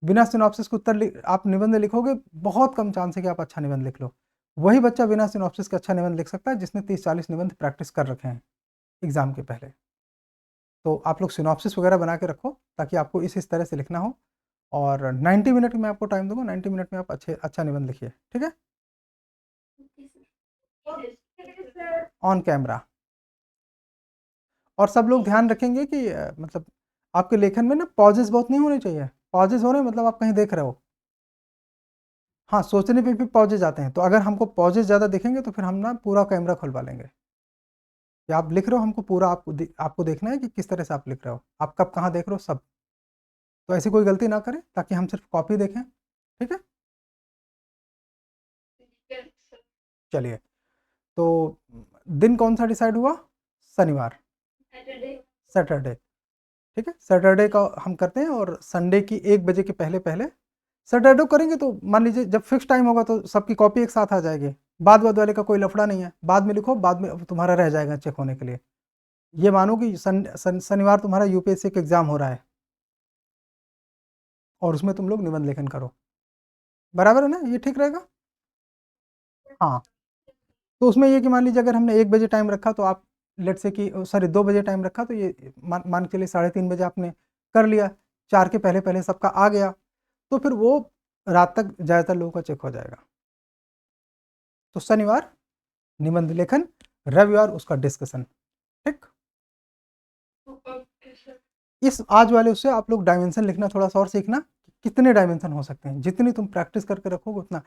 बिना सिनॉप्सिस के उत्तर आप निबंध लिखोगे, बहुत कम चांस है कि आप अच्छा निबंध लिख लो। वही बच्चा बिना सिनॉप्सिस के अच्छा निबंध लिख सकता है जिसने 30-40 निबंध प्रैक्टिस कर रखे हैं एग्जाम के पहले। तो आप लोग सिनॉप्सिस वगैरह बना के रखो ताकि आपको इस तरह से लिखना हो। और 90 मिनट में आपको टाइम दूंगा, 90 मिनट में आप अच्छा निबंध लिखिए, ठीक है, ऑन कैमरा। और सब लोग ध्यान रखेंगे कि मतलब आपके लेखन में ना पॉजेस बहुत नहीं होने चाहिए। पॉजेस हो रहे हैं मतलब आप कहीं देख रहे हो, हाँ सोचने पे भी पॉजेज आते हैं, तो अगर हमको पॉजेज ज़्यादा दिखेंगे तो फिर हम ना पूरा कैमरा खुलवा लेंगे कि आप लिख रहे हो, हमको पूरा आपको देखना है कि किस तरह से आप लिख रहे हो, आप कब कहाँ देख रहे हो सब। तो ऐसी कोई गलती ना करें ताकि हम सिर्फ कॉपी देखें, ठीक है। चलिए, तो दिन कौन सा डिसाइड हुआ? शनिवार, सैटरडे, ठीक है। सैटरडे का हम करते हैं और संडे की 1 बजे के पहले पहले सैटरडे करेंगे। तो मान लीजिए जब फिक्स टाइम होगा तो सबकी कॉपी एक साथ आ जाएगी, बाद वाले का कोई लफड़ा नहीं है, बाद में लिखो, बाद में तुम्हारा रह जाएगा चेक होने के लिए। ये मानो कि शनिवार तुम्हारा यूपीएससी का एग्जाम हो रहा है, और उसमें तुम लोग निबंध लेखन करो। बराबर है ना, ये ठीक रहेगा? हाँ, तो उसमें ये कि मान लीजिए अगर हमने 1 बजे टाइम रखा तो आप लेट से कि सॉरी 2 बजे टाइम रखा तो ये मान के चलिए 3:30 बजे आपने कर लिया, 4 के पहले पहले सबका आ गया, तो फिर वो रात तक ज़्यादातर लोगों का चेक हो जाएगा। तो शनिवार निबंध लेखन, रविवार उसका डिस्कशन। ठीक, ओके सर। इस आज वाले उससे आप लोग डायमेंशन लिखना थोड़ा सा और सीखना, कितने डायमेंशन हो सकते हैं, जितनी तुम प्रैक्टिस करके रखोगे उतना।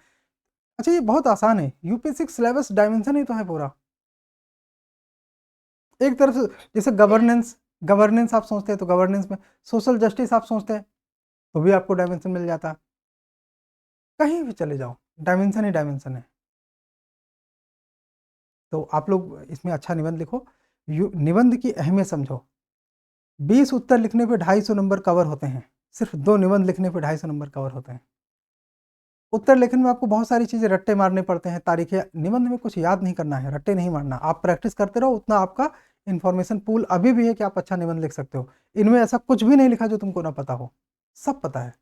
अच्छा, ये बहुत आसान है, यूपीएससी सिलेबस डायमेंशन ही तो है पूरा। एक तरफ से जैसे गवर्नेंस, गवर्नेंस आप सोचते हैं तो गवर्नेंस में, सोशल जस्टिस आप सोचते हैं तो भी आपको डायमेंशन मिल जाता। कहीं भी चले जाओ डायमेंशन ही डायमेंशन है। तो आप लोग इसमें अच्छा निबंध लिखो, निबंध की अहमियत समझो। 20 उत्तर लिखने पे 250 नंबर कवर होते हैं, सिर्फ 2 निबंध लिखने पे 250 नंबर कवर होते हैं। उत्तर लेखन में आपको बहुत सारी चीज़ें रट्टे मारने पड़ते हैं, तारीखें। निबंध में कुछ याद नहीं करना है, रट्टे नहीं मारना, आप प्रैक्टिस करते रहो, उतना आपका इन्फॉर्मेशन पूल अभी भी है कि आप अच्छा निबंध लिख सकते हो। इनमें ऐसा कुछ भी नहीं लिखा जो तुमको ना पता हो, सब पता है,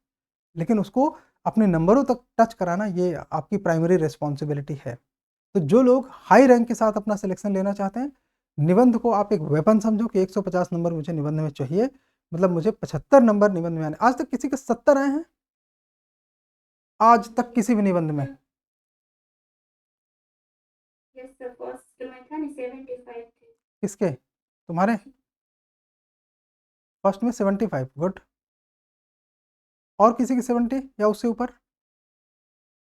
लेकिन उसको अपने नंबरों तक टच कराना ये आपकी प्राइमरी रिस्पॉन्सिबिलिटी है। तो जो लोग हाई रैंक के साथ अपना सिलेक्शन लेना चाहते हैं, निबंध को आप एक वेपन समझो कि 150 नंबर मुझे निबंध में चाहिए, मतलब मुझे 75 नंबर निबंध में आने। आज तक किसी के 70 आए हैं? आज तक किसी भी निबंध में? यस सर, फर्स्ट में था ना 75 थे। किसके? तुम्हारे? फर्स्ट में 75, गुड। और किसी की 70 या उससे ऊपर?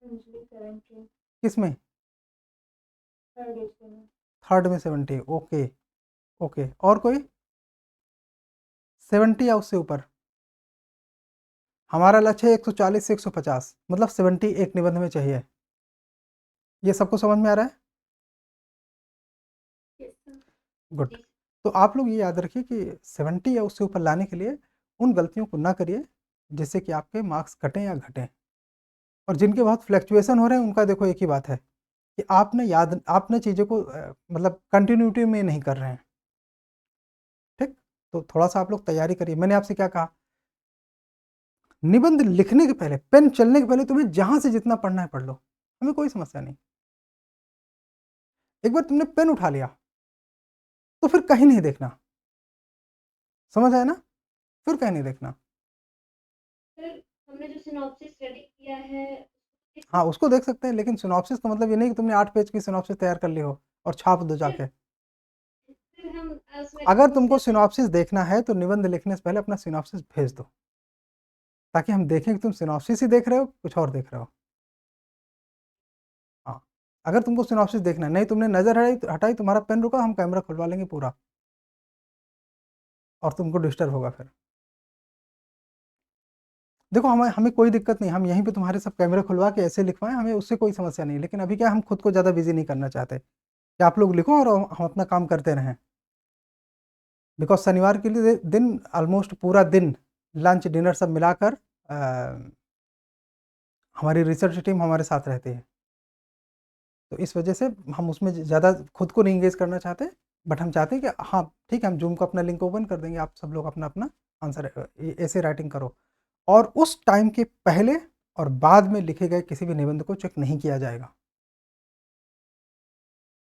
मुझे 70 किस में? थर्ड में। थर्ड में 70, ओके ओके। और कोई 70 या उससे ऊपर? हमारा लक्ष्य है 140 से 150, मतलब 70 एक निबंध में चाहिए। ये सबको समझ में आ रहा है? Yes sir. गुड। तो आप लोग ये याद रखिए कि 70 या उससे ऊपर लाने के लिए उन गलतियों को ना करिए जिससे कि आपके मार्क्स घटें या घटें। और जिनके बहुत फ्लैक्चुएशन हो रहे हैं उनका देखो एक ही बात है कि आपने चीज़ों को मतलब कंटिन्यूटी में नहीं कर रहे हैं। ठीक, तो थोड़ा सा आप लोग तैयारी करिए। मैंने आपसे क्या कहा, निबंध लिखने के पहले, पेन चलने के पहले तुम्हें जहां से जितना पढ़ना है पढ़ लो, हमें कोई समस्या नहीं। एक बार तुमने पेन उठा लिया तो फिर कहीं नहीं देखना, समझ आया ना? फिर कहीं नहीं देखना। सर हमने जो सिनॉप्सिस रेडी किया है हाँ, उसको देख सकते हैं, लेकिन सिनॉप्सिस का मतलब ये नहीं कि तुमने 8 पेज की सिनॉप्सिस तैयार कर ली हो और छाप दो जाके। फिर हम उसमें अगर तुमको सिनॉप्सिस देखना है तो निबंध लिखने से पहले अपना सिनॉप्सिस भेज दो, ताकि हम देखें कि तुम सिनॉप्सिस ही देख रहे हो कुछ और देख रहे हो। हाँ, अगर तुमको सिनॉप्सिस देखना है, नहीं तुमने नज़र हटाई, तुम्हारा पेन रुका, हम कैमरा खुलवा लेंगे पूरा और तुमको डिस्टर्ब होगा फिर। देखो हमें हमें कोई दिक्कत नहीं, हम यहीं पे तुम्हारे सब कैमरे खुलवा के ऐसे लिखवाएं, हमें उससे कोई समस्या नहीं। लेकिन अभी क्या, हम खुद को ज़्यादा बिजी नहीं करना चाहते कि आप लोग लिखो और हम अपना काम करते रहें। बिकॉज शनिवार के लिए दिन ऑलमोस्ट पूरा दिन लंच डिनर सब मिलाकर हमारी रिसर्च टीम हमारे साथ रहती है, तो इस वजह से हम उसमें ज़्यादा खुद को नहीं इंगेज करना चाहते। बट हम चाहते हैं कि हाँ ठीक है, हम जूम को अपना लिंक ओपन कर देंगे, आप सब लोग अपना अपना आंसर ऐसे राइटिंग करो। और उस टाइम के पहले और बाद में लिखे गए किसी भी निबंध को चेक नहीं किया जाएगा,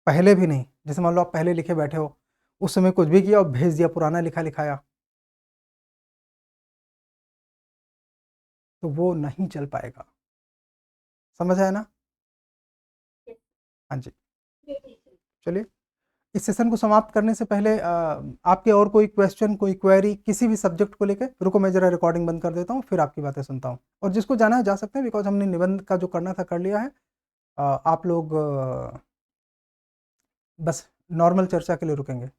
पहले भी नहीं। जैसे मान लो आप पहले लिखे बैठे हो, उस समय कुछ भी किया और भेज दिया पुराना लिखा लिखाया, तो वो नहीं चल पाएगा। समझ आया ना? हाँ जी, चलिए इस सेशन को समाप्त करने से पहले आपके और कोई क्वेश्चन, कोई क्वेरी किसी भी सब्जेक्ट को लेकर? रुको मैं जरा रिकॉर्डिंग बंद कर देता हूँ, फिर आपकी बातें सुनता हूँ। और जिसको जाना है जा सकते हैं, बिकॉज हमने निबंध का जो करना था कर लिया है। आप लोग बस नॉर्मल चर्चा के लिए रुकेंगे।